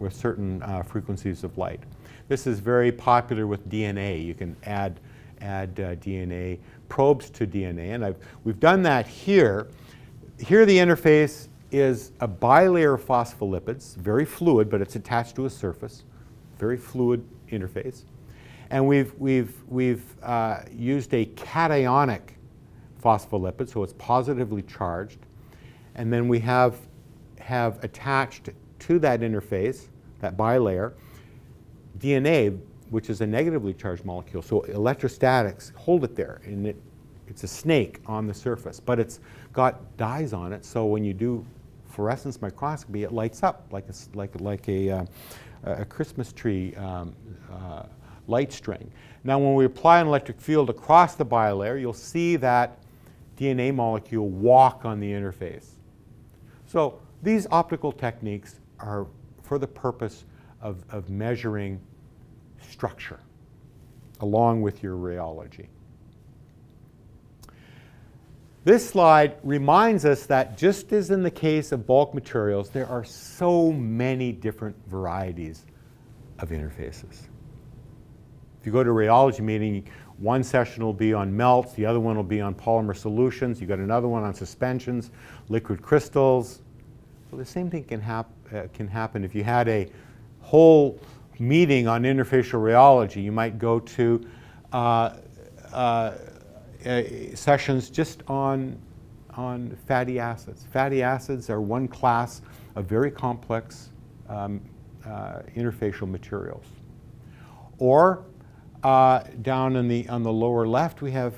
S2: frequencies of light. This is very popular with DNA. You can add DNA probes to DNA, and we've done that here. Here the interface is a bilayer of phospholipids, very fluid, but it's attached to a surface, very fluid interface. And we've used a cationic phospholipid, so it's positively charged. And then we have attached to that interface, that bilayer, DNA, which is a negatively charged molecule. So electrostatics hold it there, and it's a snake on the surface, but it's got dyes on it. So when you do fluorescence microscopy, it lights up like a Christmas tree light string. Now, when we apply an electric field across the bilayer, you'll see that DNA molecule walk on the interface. So these optical techniques are for the purpose of measuring structure along with your rheology. This slide reminds us that just as in the case of bulk materials, there are so many different varieties of interfaces. If you go to a rheology meeting, one session will be on melts, the other one will be on polymer solutions, you've got another one on suspensions, liquid crystals. So the same thing can happen if you had a whole meeting on interfacial rheology. You might go to sessions just on fatty acids. Fatty acids are one class of very complex interfacial materials. Or down on the lower left, we have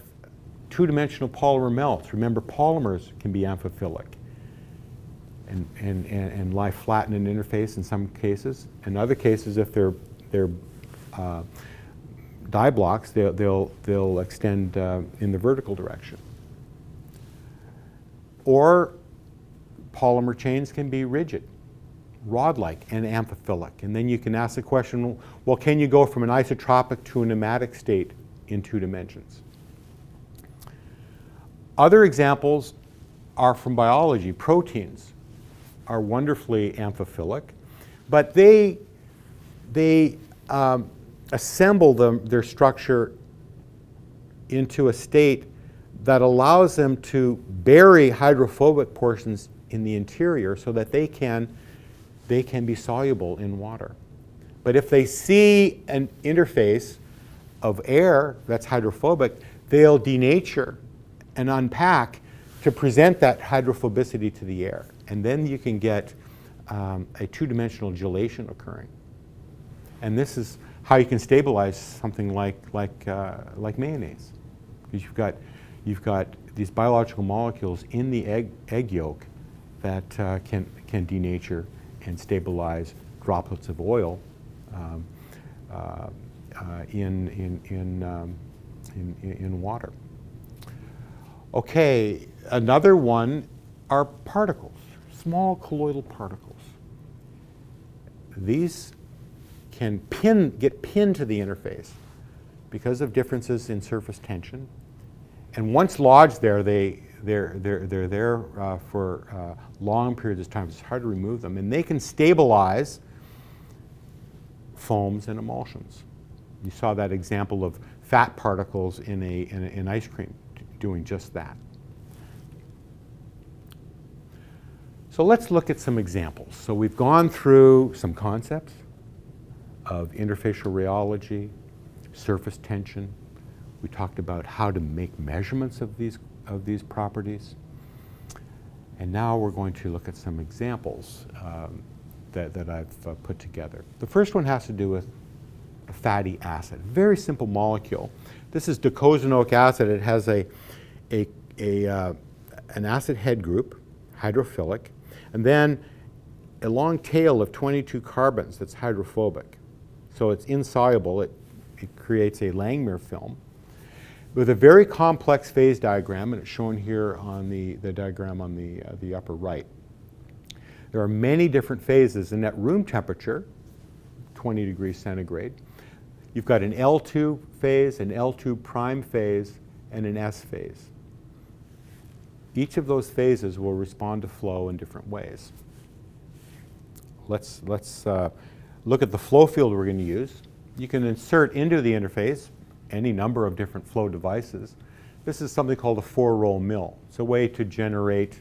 S2: two-dimensional polymer melts. Remember, polymers can be amphiphilic and lie flat in an interface in some cases. In other cases, if they're die blocks, they'll extend in the vertical direction. Or polymer chains can be rigid, rod-like, and amphiphilic. And then you can ask the question, well, can you go from an isotropic to a pneumatic state in 2 dimensions? Other examples are from biology. Proteins are wonderfully amphiphilic, but they assemble their structure into a state that allows them to bury hydrophobic portions in the interior so that they can be soluble in water. But if they see an interface of air that's hydrophobic, they'll denature and unpack to present that hydrophobicity to the air. And then you can get a 2-dimensional gelation occurring. And this is how you can stabilize something like mayonnaise. Because you've got these biological molecules in the egg yolk that can denature and stabilize droplets of oil in water. Okay, another one are particles, small colloidal particles. These can get pinned to the interface because of differences in surface tension. And once lodged there, they're there for long periods of time. It's hard to remove them. And they can stabilize foams and emulsions. You saw that example of fat particles in ice cream doing just that. So let's look at some examples. So we've gone through some concepts of interfacial rheology, surface tension. We talked about how to make measurements of these properties. And now we're going to look at some examples that I've put together. The first one has to do with a fatty acid, very simple molecule. This is docosanoic acid. It has an acid head group, hydrophilic, and then a long tail of 22 carbons that's hydrophobic. So it's insoluble. It creates a Langmuir film with a very complex phase diagram, and it's shown here on the diagram on the upper right. There are many different phases, and at room temperature, 20 degrees centigrade, you've got an L2 phase, an L2 prime phase, and an S phase. Each of those phases will respond to flow in different ways. Let's look at the flow field we're going to use. You can insert into the interface any number of different flow devices. This is something called a 4-roll mill. It's a way to generate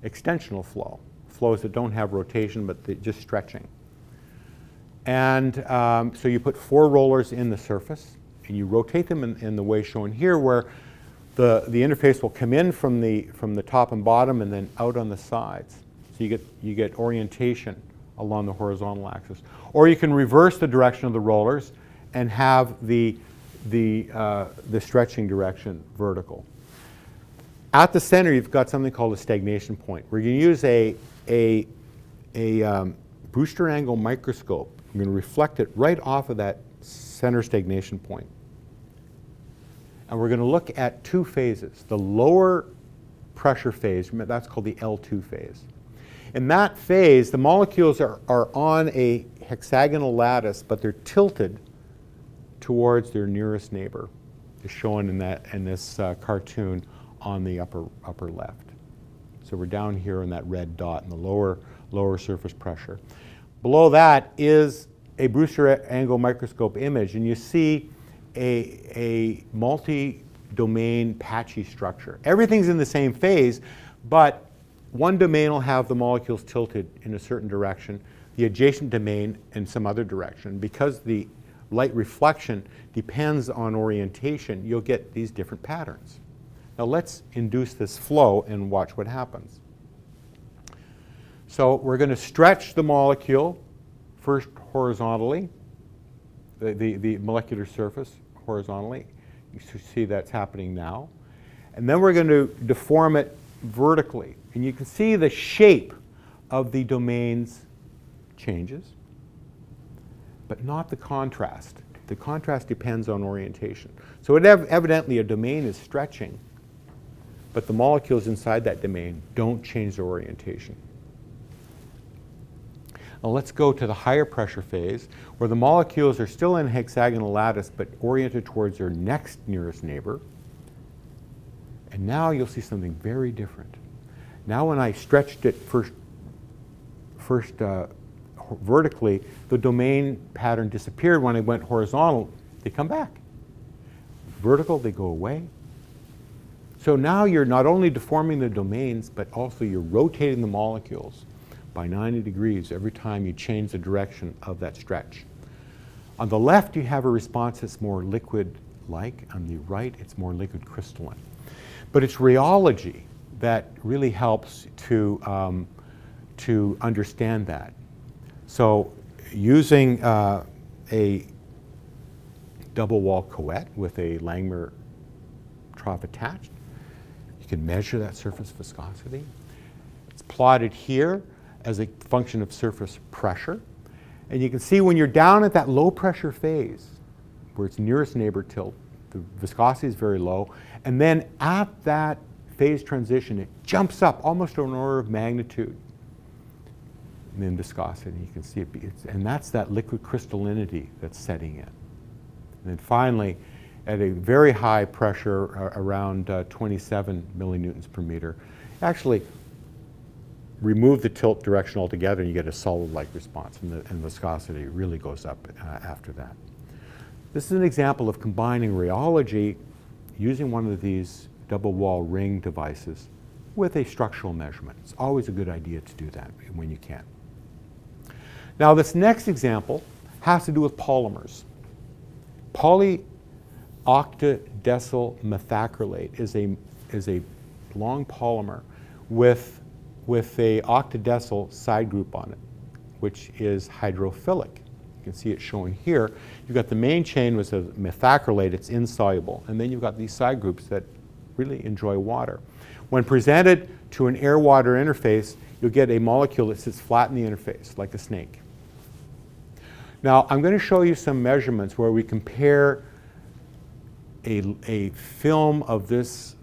S2: extensional flow, flows that don't have rotation but just stretching. And so you put 4 rollers in the surface, and you rotate them in the way shown here, where the interface will come in from the top and bottom and then out on the sides. So you get orientation along the horizontal axis. Or you can reverse the direction of the rollers and have the stretching direction vertical. At the center, you've got something called a stagnation point. We're going to use a booster angle microscope. I'm going to reflect it right off of that center stagnation point. And we're going to look at 2 phases. The lower pressure phase, that's called the L2 phase. In that phase, the molecules are on a hexagonal lattice, but they're tilted towards their nearest neighbor, as shown in this cartoon on the upper left. So we're down here in that red dot in the lower surface pressure. Below that is a Brewster angle microscope image, and you see a multi-domain patchy structure. Everything's in the same phase, but one domain will have the molecules tilted in a certain direction, the adjacent domain in some other direction. Because the light reflection depends on orientation, you'll get these different patterns. Now let's induce this flow and watch what happens. So we're going to stretch the molecule first horizontally, the molecular surface horizontally. You see that's happening now. And then we're going to deform it vertically. And you can see the shape of the domains changes, but not the contrast. The contrast depends on orientation. So evidently a domain is stretching, but the molecules inside that domain don't change their orientation. Now let's go to the higher pressure phase, where the molecules are still in hexagonal lattice, but oriented towards their next nearest neighbor. And now you'll see something very different. Now when I stretched it first vertically, the domain pattern disappeared. When I went horizontal, they come back. Vertical, they go away. So now you're not only deforming the domains, but also you're rotating the molecules by 90 degrees every time you change the direction of that stretch. On the left, you have a response that's more liquid-like. On the right, it's more liquid crystalline. But it's rheology that really helps to understand that. So using a double wall coet with a Langmuir trough attached, you can measure that surface viscosity. It's plotted here as a function of surface pressure. And you can see when you're down at that low pressure phase, where it's nearest neighbor tilt, the viscosity is very low. And then at that phase transition, it jumps up almost an order of magnitude in viscosity. You can see it, and that's that liquid crystallinity that's setting in. And then finally, at a very high pressure, around 27 millinewtons per meter, actually remove the tilt direction altogether and you get a solid-like response, and viscosity really goes up after that. This is an example of combining rheology using one of these double wall ring devices with a structural measurement. It's always a good idea to do that when you can. Now this next example has to do with polymers. Polyoctadecyl methacrylate is a long polymer with a octadecyl side group on it, which is hydrophilic. You can see it shown here. You've got the main chain with a methacrylate, it's insoluble, and then you've got these side groups that really enjoy water. When presented to an air-water interface, you'll get a molecule that sits flat in the interface, like a snake. Now, I'm going to show you some measurements where we compare a film of this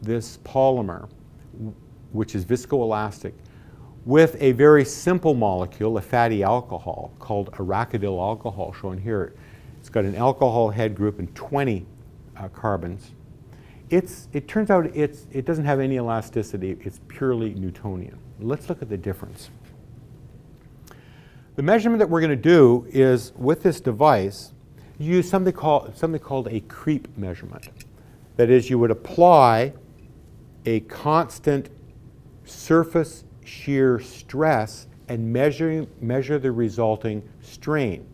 S2: polymer, which is viscoelastic, with a very simple molecule, a fatty alcohol, called arachidyl alcohol, shown here. It's got an alcohol head group and 20 carbons. It turns out it doesn't have any elasticity. It's purely Newtonian. Let's look at the difference. The measurement that we're going to do is, with this device, you use something called a creep measurement. That is, you would apply a constant surface shear stress and measure the resulting strain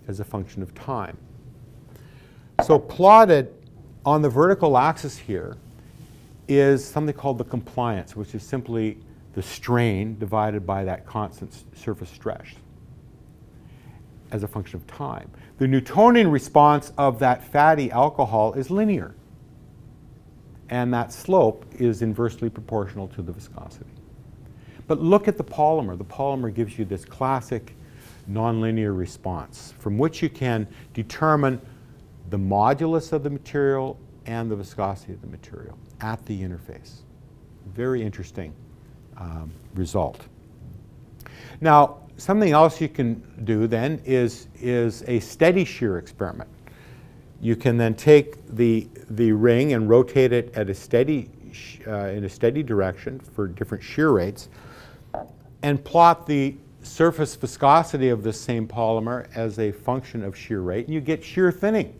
S2: as a function of time. So plotted on the vertical axis here is something called the compliance, which is simply the strain divided by that constant surface stress as a function of time. The Newtonian response of that fatty alcohol is linear, and that slope is inversely proportional to the viscosity. But look at the polymer. The polymer gives you this classic nonlinear response from which you can determine the modulus of the material and the viscosity of the material at the interface. Very interesting result. Now, something else you can do then is a steady shear experiment. You can then take the ring and rotate it at a steady in a steady direction for different shear rates, and plot the surface viscosity of this same polymer as a function of shear rate, and you get shear thinning.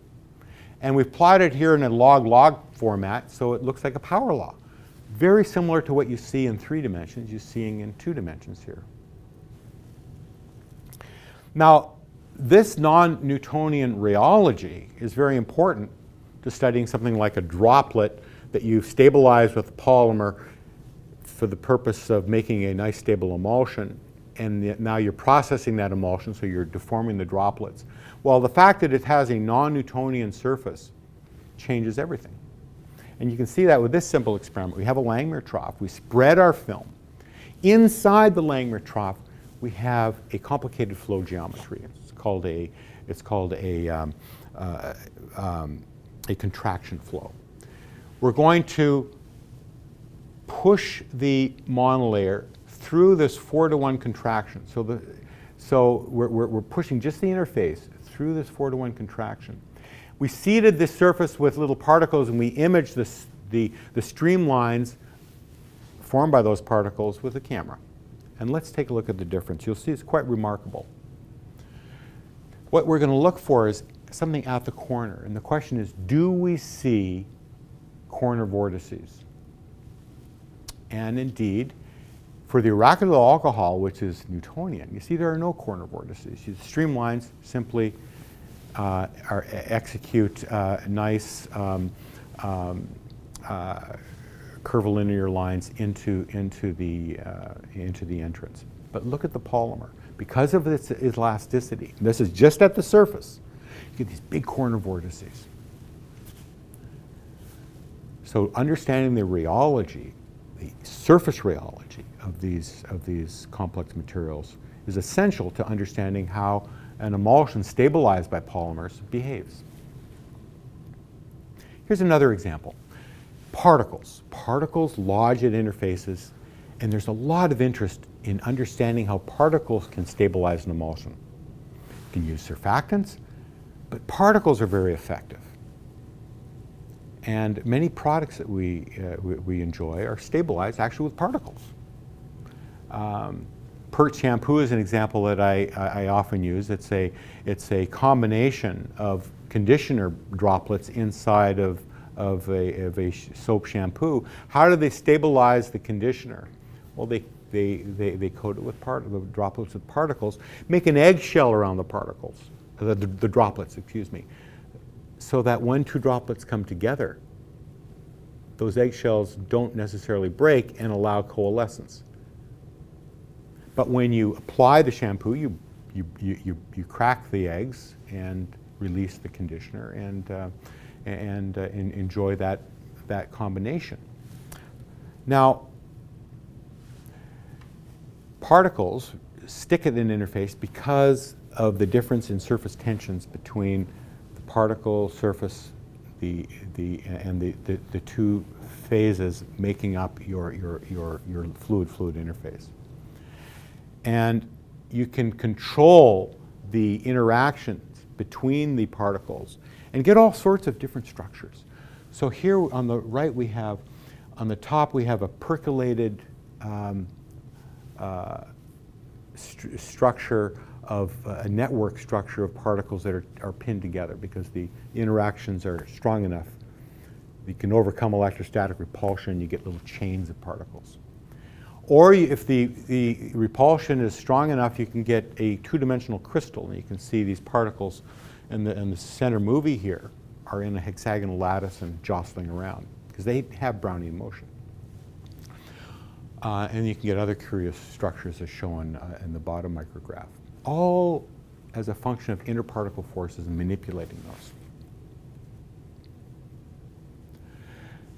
S2: And we've plotted here in a log-log format, so it looks like a power law. Very similar to what you see in 3 dimensions, you're seeing in 2 dimensions here. Now, this non-Newtonian rheology is very important to studying something like a droplet that you've stabilized with polymer for the purpose of making a nice stable emulsion, and now you're processing that emulsion, so you're deforming the droplets. Well, the fact that it has a non-Newtonian surface changes everything. And you can see that with this simple experiment. We have a Langmuir trough. We spread our film. Inside the Langmuir trough, we have a complicated flow geometry. It's called a contraction flow. We're going to push the monolayer through this 4-to-1 contraction. So we're pushing just the interface through this 4-to-1 contraction. We seeded this surface with little particles, and we imaged the streamlines formed by those particles with a camera. And let's take a look at the difference. You'll see it's quite remarkable. What we're going to look for is something at the corner. And the question is, do we see corner vortices? And indeed, for the arachidyl alcohol, which is Newtonian, you see there are no corner vortices. The streamlines simply execute nice curvilinear lines into the entrance. But look at the polymer. Because of its elasticity, this is just at the surface, you get these big corner vortices. So understanding the rheology, the surface rheology of these complex materials is essential to understanding how an emulsion stabilized by polymers behaves. Here's another example. Particles. Particles lodge at interfaces, and there's a lot of interest in understanding how particles can stabilize an emulsion. You can use surfactants, but particles are very effective. And many products that we enjoy are stabilized actually with particles. Pert shampoo is an example that I often use. It's a combination of conditioner droplets inside of a soap shampoo. How do they stabilize the conditioner? Well, they coat it with the droplets with particles, make an eggshell around the particles, the droplets, excuse me, so that when two droplets come together, those eggshells don't necessarily break and allow coalescence. But when you apply the shampoo, you crack the eggs and release the conditioner and enjoy that combination. Now, particles stick at an interface because of the difference in surface tensions between the particle surface and the two phases making up your fluid-fluid interface. And you can control the interactions between the particles and get all sorts of different structures. So here on the right on the top we have a percolated structure of a network structure of particles that are pinned together because the interactions are strong enough. You can overcome electrostatic repulsion, you get little chains of particles. Or if the repulsion is strong enough, you can get a two-dimensional crystal, and you can see these particles in the center movie here are in a hexagonal lattice and jostling around because they have Brownian motion. And you can get other curious structures as shown in the bottom micrograph, all as a function of interparticle forces and manipulating those.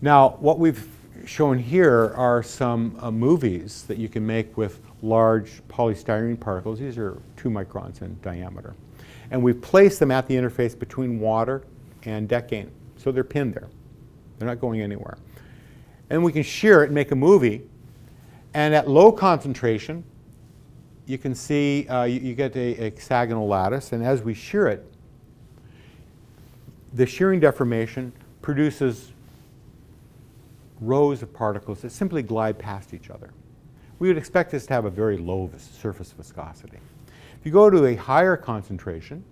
S2: Now, what we've shown here are some movies that you can make with large polystyrene particles. These are 2 microns in diameter. And we've placed them at the interface between water and decane. So they're pinned there. They're not going anywhere. And we can shear it and make a movie. And at low concentration, you can see you get a hexagonal lattice. And as we shear it, the shearing deformation produces rows of particles that simply glide past each other. We would expect this to have a very low surface viscosity. If you go to a higher concentration,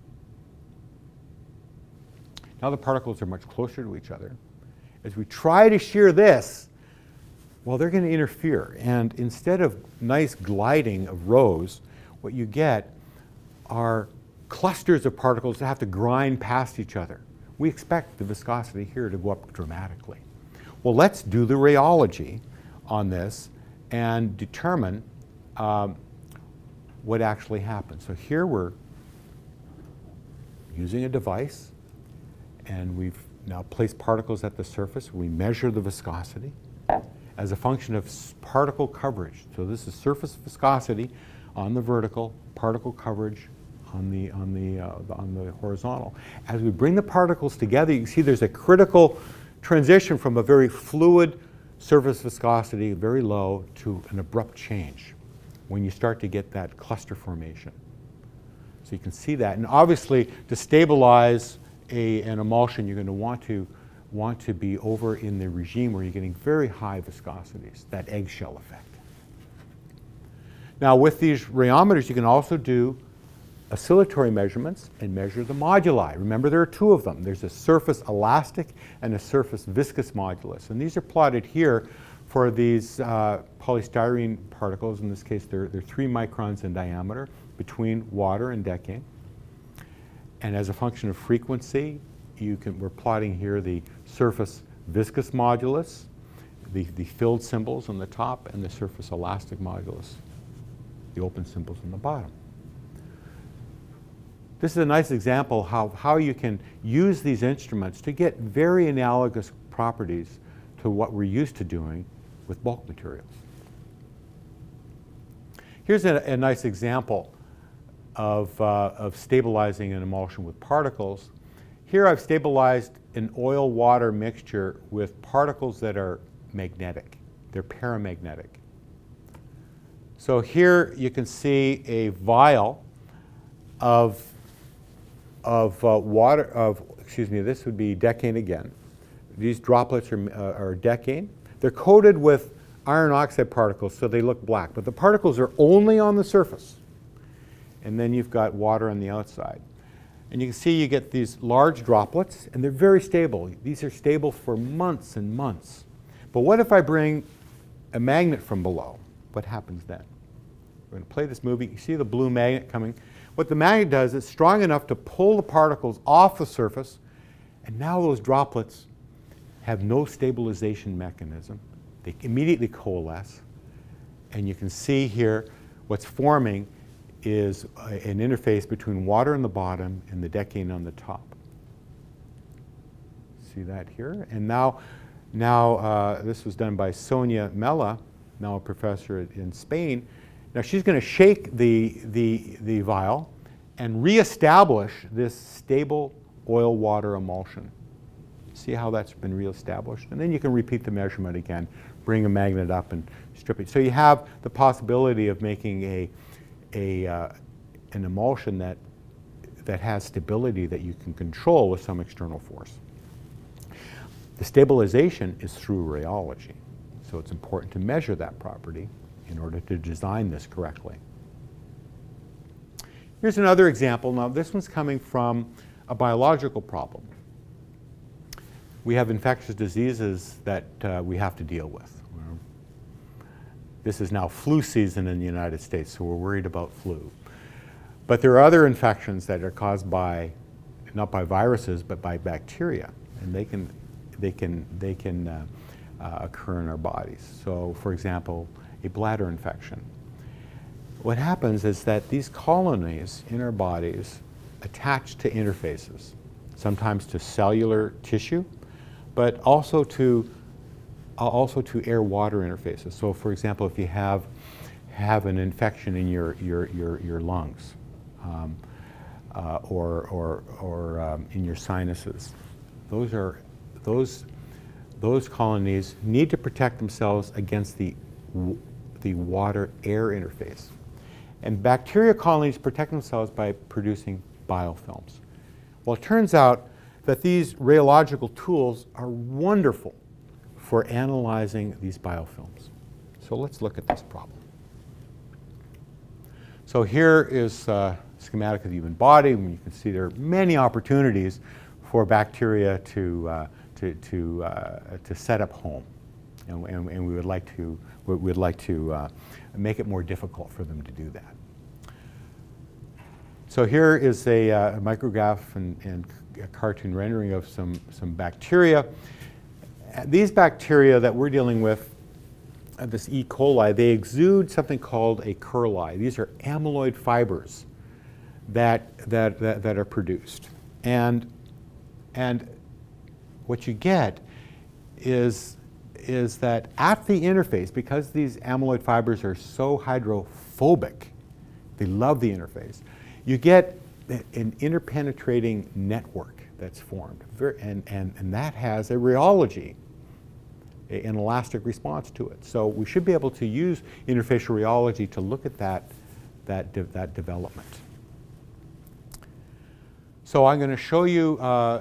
S2: now the particles are much closer to each other. As we try to shear this, well, they're going to interfere. And instead of nice gliding of rows, what you get are clusters of particles that have to grind past each other. We expect the viscosity here to go up dramatically. Well, let's do the rheology on this and determine what actually happens. So here we're using a device, and we've now placed particles at the surface. We measure the viscosity as a function of particle coverage. So this is surface viscosity on the vertical, particle coverage on the horizontal. As we bring the particles together, you can see there's a critical transition from a very fluid surface viscosity, very low, to an abrupt change. when you start to get that cluster formation. So you can see that. And obviously, to stabilize an emulsion, you're going to want to be over in the regime where you're getting very high viscosities, that eggshell effect. Now, with these rheometers, you can also do oscillatory measurements and measure the moduli. Remember, there are two of them. There's a surface elastic and a surface viscous modulus. And these are plotted here for these polystyrene particles. In this case, they're 3 microns in diameter between water and decane. And as a function of frequency, we're plotting here the surface viscous modulus, the filled symbols on the top, and the surface elastic modulus, the open symbols on the bottom. This is a nice example how you can use these instruments to get very analogous properties to what we're used to doing with bulk materials. Here's a nice example of stabilizing an emulsion with particles. Here I've stabilized an oil-water mixture with particles that are magnetic. They're paramagnetic. So here you can see a vial of water, this would be decane again. These droplets are decane. They're coated with iron oxide particles, so they look black. But the particles are only on the surface. And then you've got water on the outside. And you can see you get these large droplets, and they're very stable. These are stable for months and months. But what if I bring a magnet from below? What happens then? We're going to play this movie. You see the blue magnet coming. What the magnet does is strong enough to pull the particles off the surface, and now those droplets have no stabilization mechanism. They immediately coalesce. And you can see here what's forming is an interface between water on the bottom and the decane on the top. See that here? And now this was done by Sonia Mella, now a professor in Spain. Now she's going to shake the vial and reestablish this stable oil-water emulsion. See how that's been reestablished? And then you can repeat the measurement again, bring a magnet up and strip it. So you have the possibility of making an emulsion that has stability that you can control with some external force. The stabilization is through rheology. So it's important to measure that property in order to design this correctly. Here's another example. Now this one's coming from a biological problem. We have infectious diseases that we have to deal with. This is now flu season in the United States, so we're worried about flu. But there are other infections that are caused by, not by viruses, but by bacteria, and they can occur in our bodies. So, for example, a bladder infection. What happens is that these colonies in our bodies attach to interfaces, sometimes to cellular tissue, but also to air-water interfaces. So, for example, if you have an infection in your lungs or in your sinuses, those colonies need to protect themselves against the water-air interface. And bacteria colonies protect themselves by producing biofilms. Well, it turns out that these rheological tools are wonderful for analyzing these biofilms. So let's look at this problem. So here is a schematic of the human body. You can see there are many opportunities for bacteria to set up home, and we would like to make it more difficult for them to do that. So here is a micrograph and a cartoon rendering of some bacteria. These bacteria that we're dealing with, this E. coli, they exude something called a curli. These are amyloid fibers that are produced. And what you get is that at the interface, because these amyloid fibers are so hydrophobic, they love the interface, you get an interpenetrating network that's formed. And that has a rheology an elastic response to it. So we should be able to use interfacial rheology to look at that development. So I'm going to show you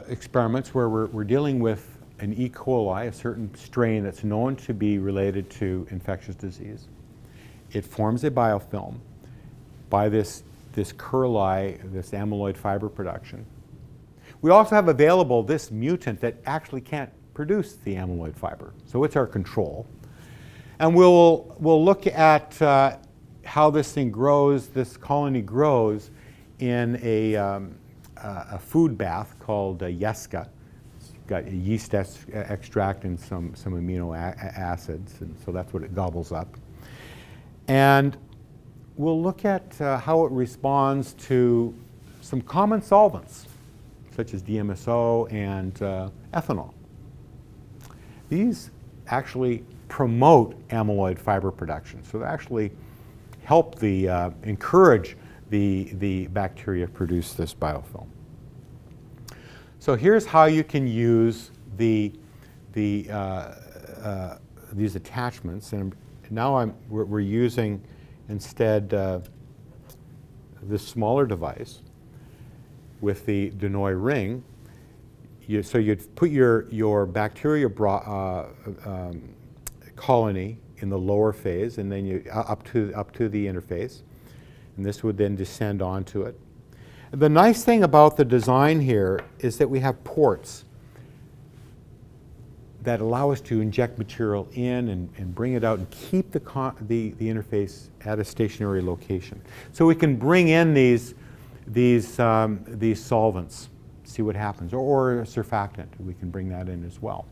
S2: experiments where we're dealing with an E. coli, a certain strain that's known to be related to infectious disease. It forms a biofilm by this curli, this amyloid fiber production. We also have available this mutant that actually can't produce the amyloid fiber. So it's our control. And we'll look at how this thing grows, this colony grows in a food bath called Yeska. It's got a yeast extract and some amino acids, and so that's what it gobbles up. And we'll look at how it responds to some common solvents, such as DMSO and ethanol. These actually promote amyloid fiber production, so they actually help encourage the bacteria produce this biofilm. So here's how you can use these attachments, and now we're using instead this smaller device with the Denoy ring. So you'd put your bacteria colony in the lower phase, and then you up to the interface, and this would then descend onto it. The nice thing about the design here is that we have ports that allow us to inject material in and bring it out and keep the interface at a stationary location. So we can bring in these solvents, see what happens, or a surfactant. We can bring that in as well.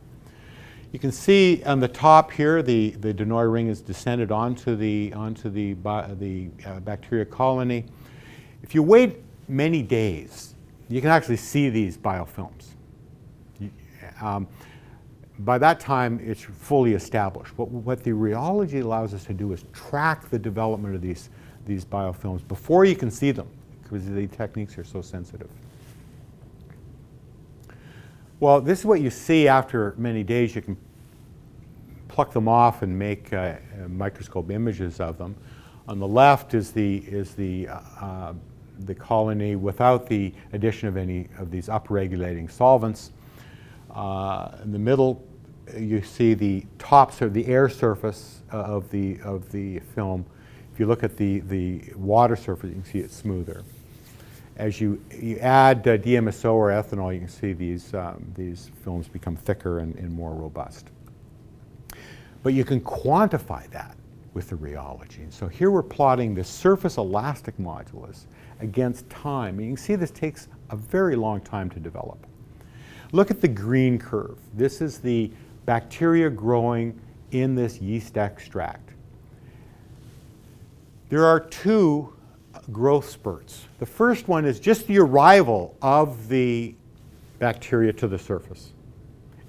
S2: You can see on the top here, the Denoy ring is descended onto the bacteria colony. If you wait many days, you can actually see these biofilms. By that time, it's fully established. What the rheology allows us to do is track the development of these biofilms before you can see them, because the techniques are so sensitive. Well, this is what you see after many days. You can pluck them off and make microscope images of them. On the left is the colony without the addition of any of these upregulating solvents. In the middle, you see the tops of the air surface of the film. If you look at the water surface, you can see it's smoother. As you add DMSO or ethanol, you can see these films become thicker and more robust. But you can quantify that with the rheology. And so here we're plotting the surface elastic modulus against time. And you can see this takes a very long time to develop. Look at the green curve. This is the bacteria growing in this yeast extract. There are two growth spurts. The first one is just the arrival of the bacteria to the surface.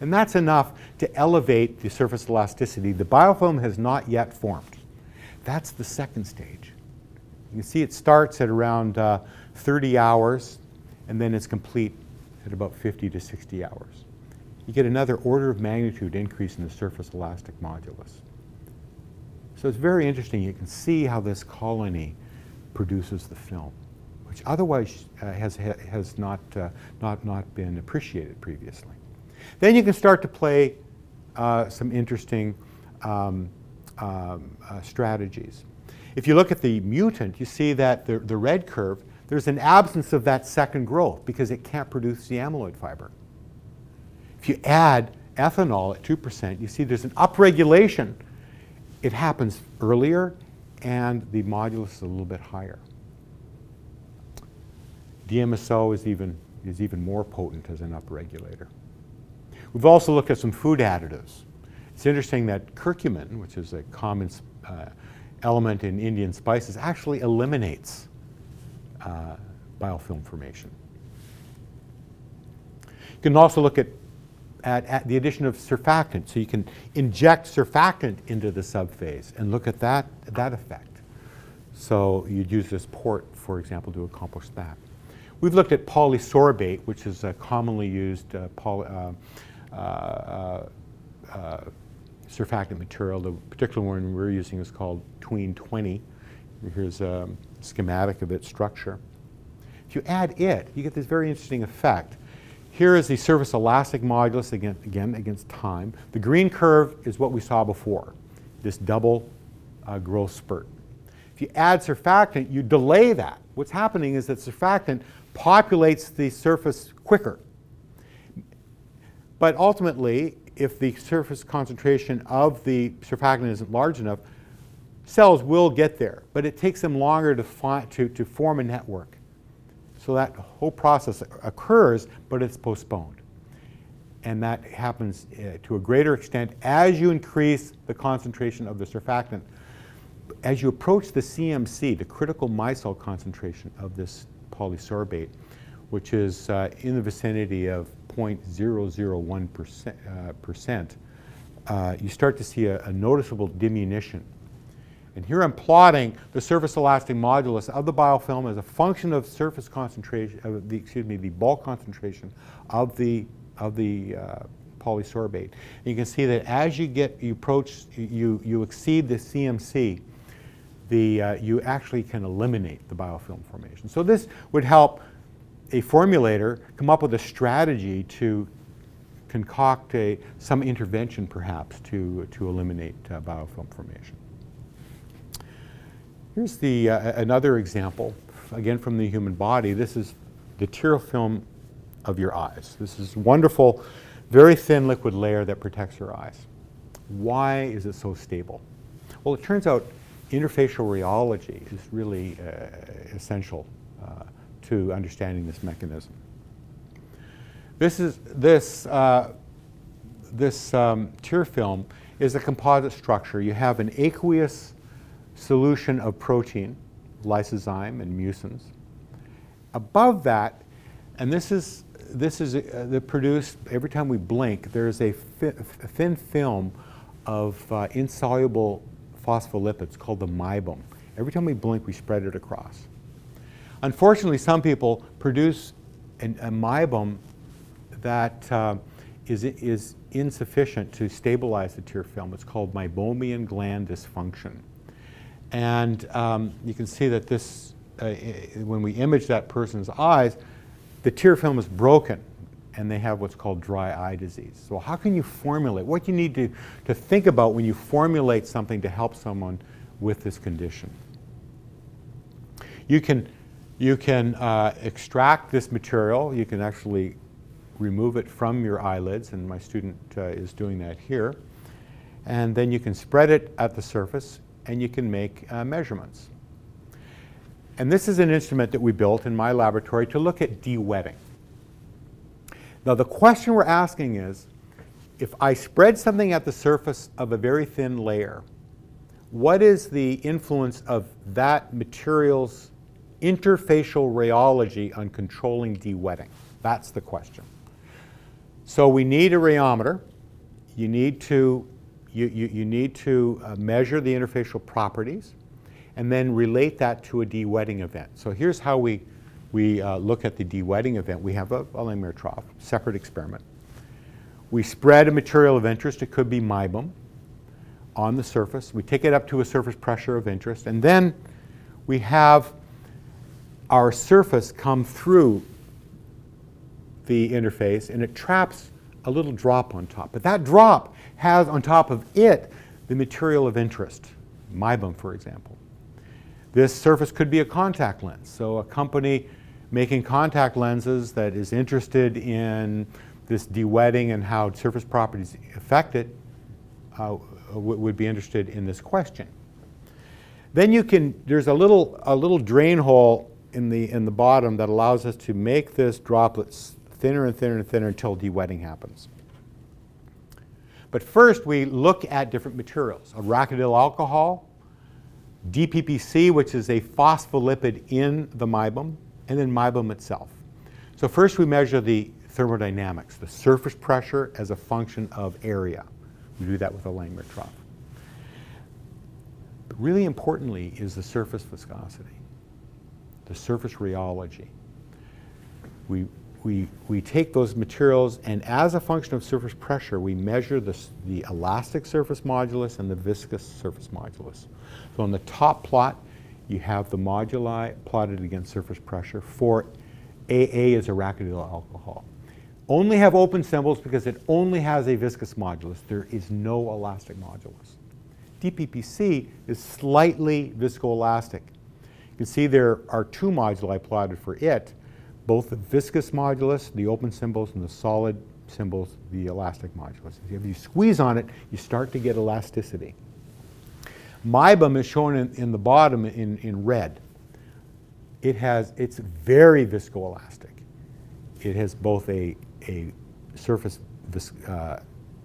S2: And that's enough to elevate the surface elasticity. The biofilm has not yet formed. That's the second stage. You can see it starts at around 30 hours, and then it's complete at about 50 to 60 hours. You get another order of magnitude increase in the surface elastic modulus. So it's very interesting. You can see how this colony produces the film, which otherwise has not been appreciated previously. Then you can start to play some interesting strategies. If you look at the mutant, you see that the red curve, there's an absence of that second growth because it can't produce the amyloid fiber. If you add ethanol at 2%, you see there's an upregulation. It happens earlier, and the modulus is a little bit higher. DMSO is even more potent as an upregulator. We've also looked at some food additives. It's interesting that curcumin, which is a common element in Indian spices, actually eliminates biofilm formation. You can also look at the addition of surfactant. So you can inject surfactant into the subphase and look at that effect. So you'd use this port, for example, to accomplish that. We've looked at polysorbate, which is a commonly used surfactant material. The particular one we're using is called Tween 20. Here's a schematic of its structure. If you add it, you get this very interesting effect. Here is the surface elastic modulus again against time. The green curve is what we saw before, this double growth spurt. If you add surfactant, you delay that. What's happening is that surfactant populates the surface quicker. But ultimately, if the surface concentration of the surfactant isn't large enough, cells will get there, but it takes them longer to form a network. So that whole process occurs, but it's postponed. And that happens to a greater extent as you increase the concentration of the surfactant. As you approach the CMC, the critical micelle concentration of this polysorbate, which is in the vicinity of 0.001%, you start to see a noticeable diminution. And here I'm plotting the surface elastic modulus of the biofilm as a function of surface concentration, of the bulk concentration of the polysorbate. And you can see that as you exceed the CMC, you actually can eliminate the biofilm formation. So this would help a formulator come up with a strategy to concoct some intervention perhaps to eliminate biofilm formation. Here's another example, again from the human body. This is the tear film of your eyes. This is a wonderful, very thin liquid layer that protects your eyes. Why is it so stable? Well, it turns out interfacial rheology is really essential to understanding this mechanism. This tear film is a composite structure. You have an aqueous solution of protein, lysozyme and mucins. Above that, and this is produced every time we blink, there's a thin film of insoluble phospholipids called the meibum. Every time we blink, we spread it across. Unfortunately, some people produce a meibum that is insufficient to stabilize the tear film. It's called meibomian gland dysfunction. And you can see that this, when we image that person's eyes, the tear film is broken and they have what's called dry eye disease. So how can you formulate? What you need to think about when you formulate something to help someone with this condition? You can extract this material. You can actually remove it from your eyelids, and my student is doing that here. And then you can spread it at the surface, and you can make measurements. And this is an instrument that we built in my laboratory to look at de-wetting. Now the question we're asking is, if I spread something at the surface of a very thin layer, what is the influence of that material's interfacial rheology on controlling de-wetting? That's the question. So we need a rheometer. You need to measure the interfacial properties and then relate that to a de-wetting event. So here's how we look at the de-wetting event. We have a Langmuir trough, separate experiment. We spread a material of interest, it could be meibum, on the surface. We take it up to a surface pressure of interest, and then we have our surface come through the interface, and it traps a little drop on top. But that drop has on top of it the material of interest, meibum, for example. This surface could be a contact lens. So a company making contact lenses that is interested in this de-wetting and how surface properties affect it would be interested in this question. Then there's a little drain hole in the bottom that allows us to make this droplet thinner and thinner and thinner until de-wetting happens. But first we look at different materials. Arachidyl alcohol, DPPC, which is a phospholipid in the meibum, and then meibum itself. So first we measure the thermodynamics, the surface pressure as a function of area. We do that with a Langmuir trough. But really importantly is the surface viscosity, the surface rheology. we take those materials, and as a function of surface pressure, we measure the elastic surface modulus and the viscous surface modulus. So on the top plot, you have the moduli plotted against surface pressure. For AA is arachidyl alcohol. Only have open symbols because it only has a viscous modulus. There is no elastic modulus. DPPC is slightly viscoelastic. You can see there are two moduli plotted for it, both the viscous modulus, the open symbols, and the solid symbols, the elastic modulus. If you squeeze on it, you start to get elasticity. MIBOM is shown in the bottom in red. It's very viscoelastic. It has both a surface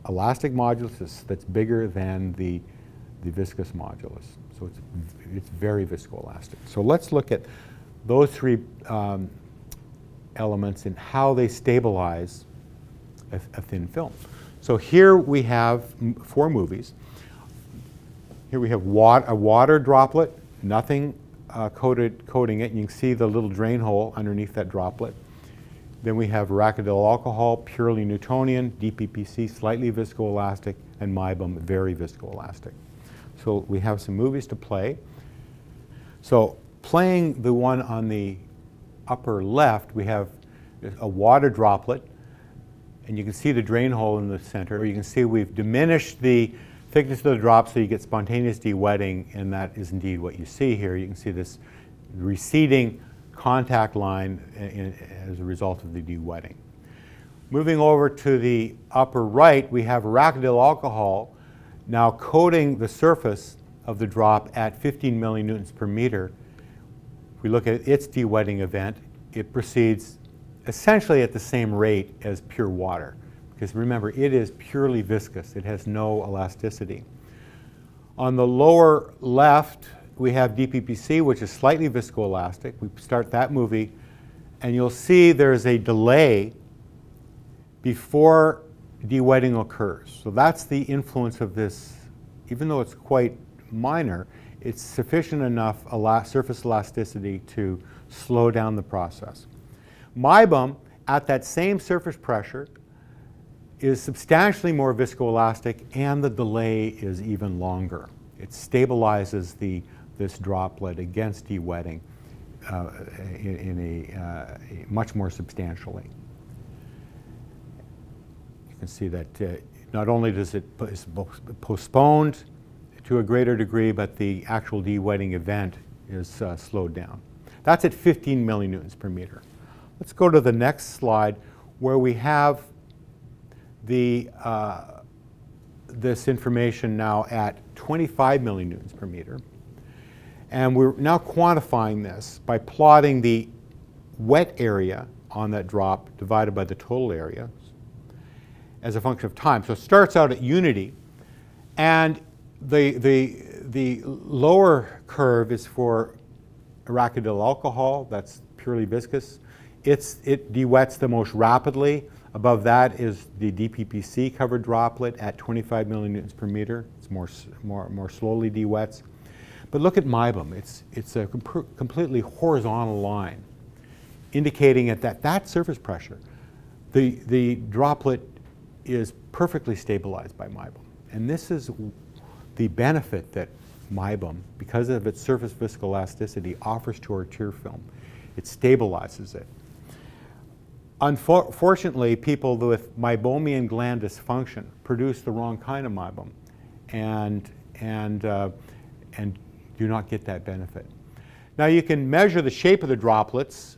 S2: elastic modulus that's bigger than the viscous modulus. So it's very viscoelastic. So let's look at those three elements and how they stabilize a thin film. So here we have 4 movies. Here we have a water droplet, nothing coating it. You can see the little drain hole underneath that droplet. Then we have arachidyl alcohol, purely Newtonian, DPPC, slightly viscoelastic, and MIBOM, very viscoelastic. So we have some movies to play. So playing the one on the upper left, we have a water droplet, and you can see the drain hole in the center. You can see we've diminished the thickness of the drop so you get spontaneous de-wetting, and that is indeed what you see here. You can see this receding contact line as a result of the de-wetting. Moving over to the upper right, we have arachidyl alcohol now coating the surface of the drop at 15 millinewtons per meter. If we look at its de-wetting event, it proceeds essentially at the same rate as pure water. Because remember, it is purely viscous. It has no elasticity. On the lower left, we have DPPC, which is slightly viscoelastic. We start that movie, and you'll see there's a delay before de-wetting occurs. So that's the influence of this. Even though it's quite minor, it's sufficient enough surface elasticity to slow down the process. MIBOM, at that same surface pressure, is substantially more viscoelastic, and the delay is even longer. It stabilizes this droplet against de-wetting much more substantially. You can see that not only is it postponed to a greater degree, but the actual de-wetting event is slowed down. That's at 15 millinewtons per meter. Let's go to the next slide, where we have this information now at 25 millinewtons per meter. And we're now quantifying this by plotting the wet area on that drop divided by the total area as a function of time. So it starts out at unity, and the lower curve is for arachidyl alcohol. That's purely viscous. It de-wets the most rapidly. Above that is the DPPC covered droplet at 25 millinewtons per meter. It's more slowly de-wets. But look at MIBOM. It's a completely horizontal line, indicating at that surface pressure, the droplet is perfectly stabilized by MIBOM. And this is the benefit that MIBOM, because of its surface viscoelasticity, offers to our tear film. It stabilizes it. Unfortunately, people with meibomian gland dysfunction produce the wrong kind of MIBOM and do not get that benefit. Now you can measure the shape of the droplets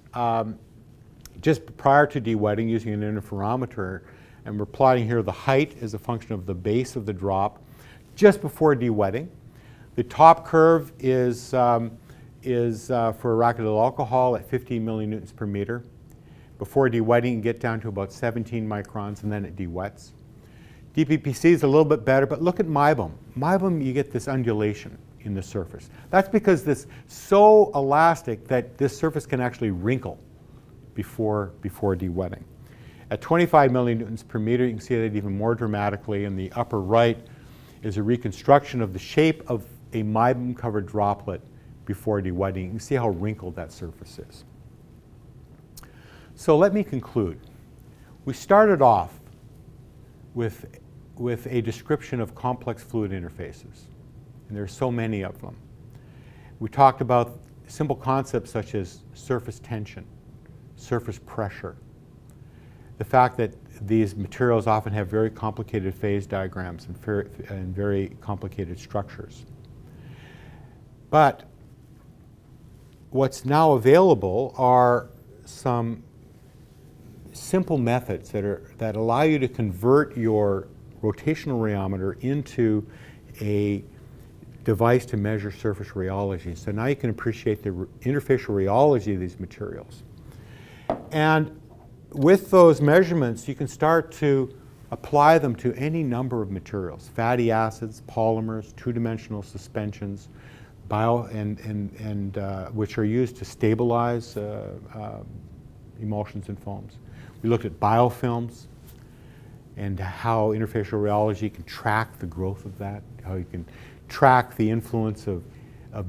S2: just prior to de-wetting using an interferometer, and we're plotting here the height as a function of the base of the drop just before de-wetting. The top curve is for arachidyl alcohol at 15 millinewtons per meter. Before de-wetting, you get down to about 17 microns, and then it de-wets. DPPC is a little bit better, but look at MIBOM. MIBOM, you get this undulation in the surface. That's because this is so elastic that this surface can actually wrinkle before de-wetting. At 25 millinewtons per meter, you can see that even more dramatically. In the upper right is a reconstruction of the shape of a MIBOM-covered droplet before de-wetting. You can see how wrinkled that surface is. So let me conclude. We started off with a description of complex fluid interfaces, and there are so many of them. We talked about simple concepts such as surface tension, surface pressure, the fact that these materials often have very complicated phase diagrams and very complicated structures. But what's now available are some simple methods that allow you to convert your rotational rheometer into a device to measure surface rheology. So now you can appreciate the interfacial rheology of these materials. And with those measurements, you can start to apply them to any number of materials: fatty acids, polymers, two-dimensional suspensions, which are used to stabilize emulsions and foams. We looked at biofilms and how interfacial rheology can track the growth of that, how you can track the influence of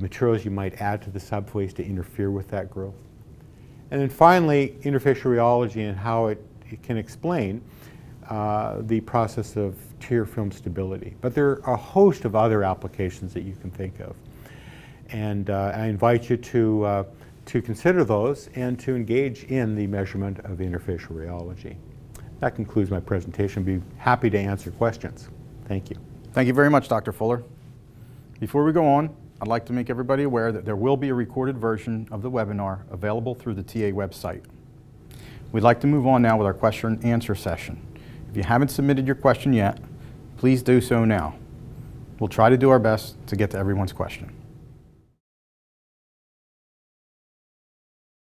S2: materials you might add to the subphase to interfere with that growth. And then finally, interfacial rheology and how it can explain the process of tear film stability. But there are a host of other applications that you can think of. And I invite you to consider those and to engage in the measurement of interfacial rheology. That concludes my presentation. I'd be happy to answer questions. Thank you.
S1: Thank you very much, Dr. Fuller. Before we go on, I'd like to make everybody aware that there will be a recorded version of the webinar available through the TA website. We'd like to move on now with our question and answer session. If you haven't submitted your question yet, please do so now. We'll try to do our best to get to everyone's question.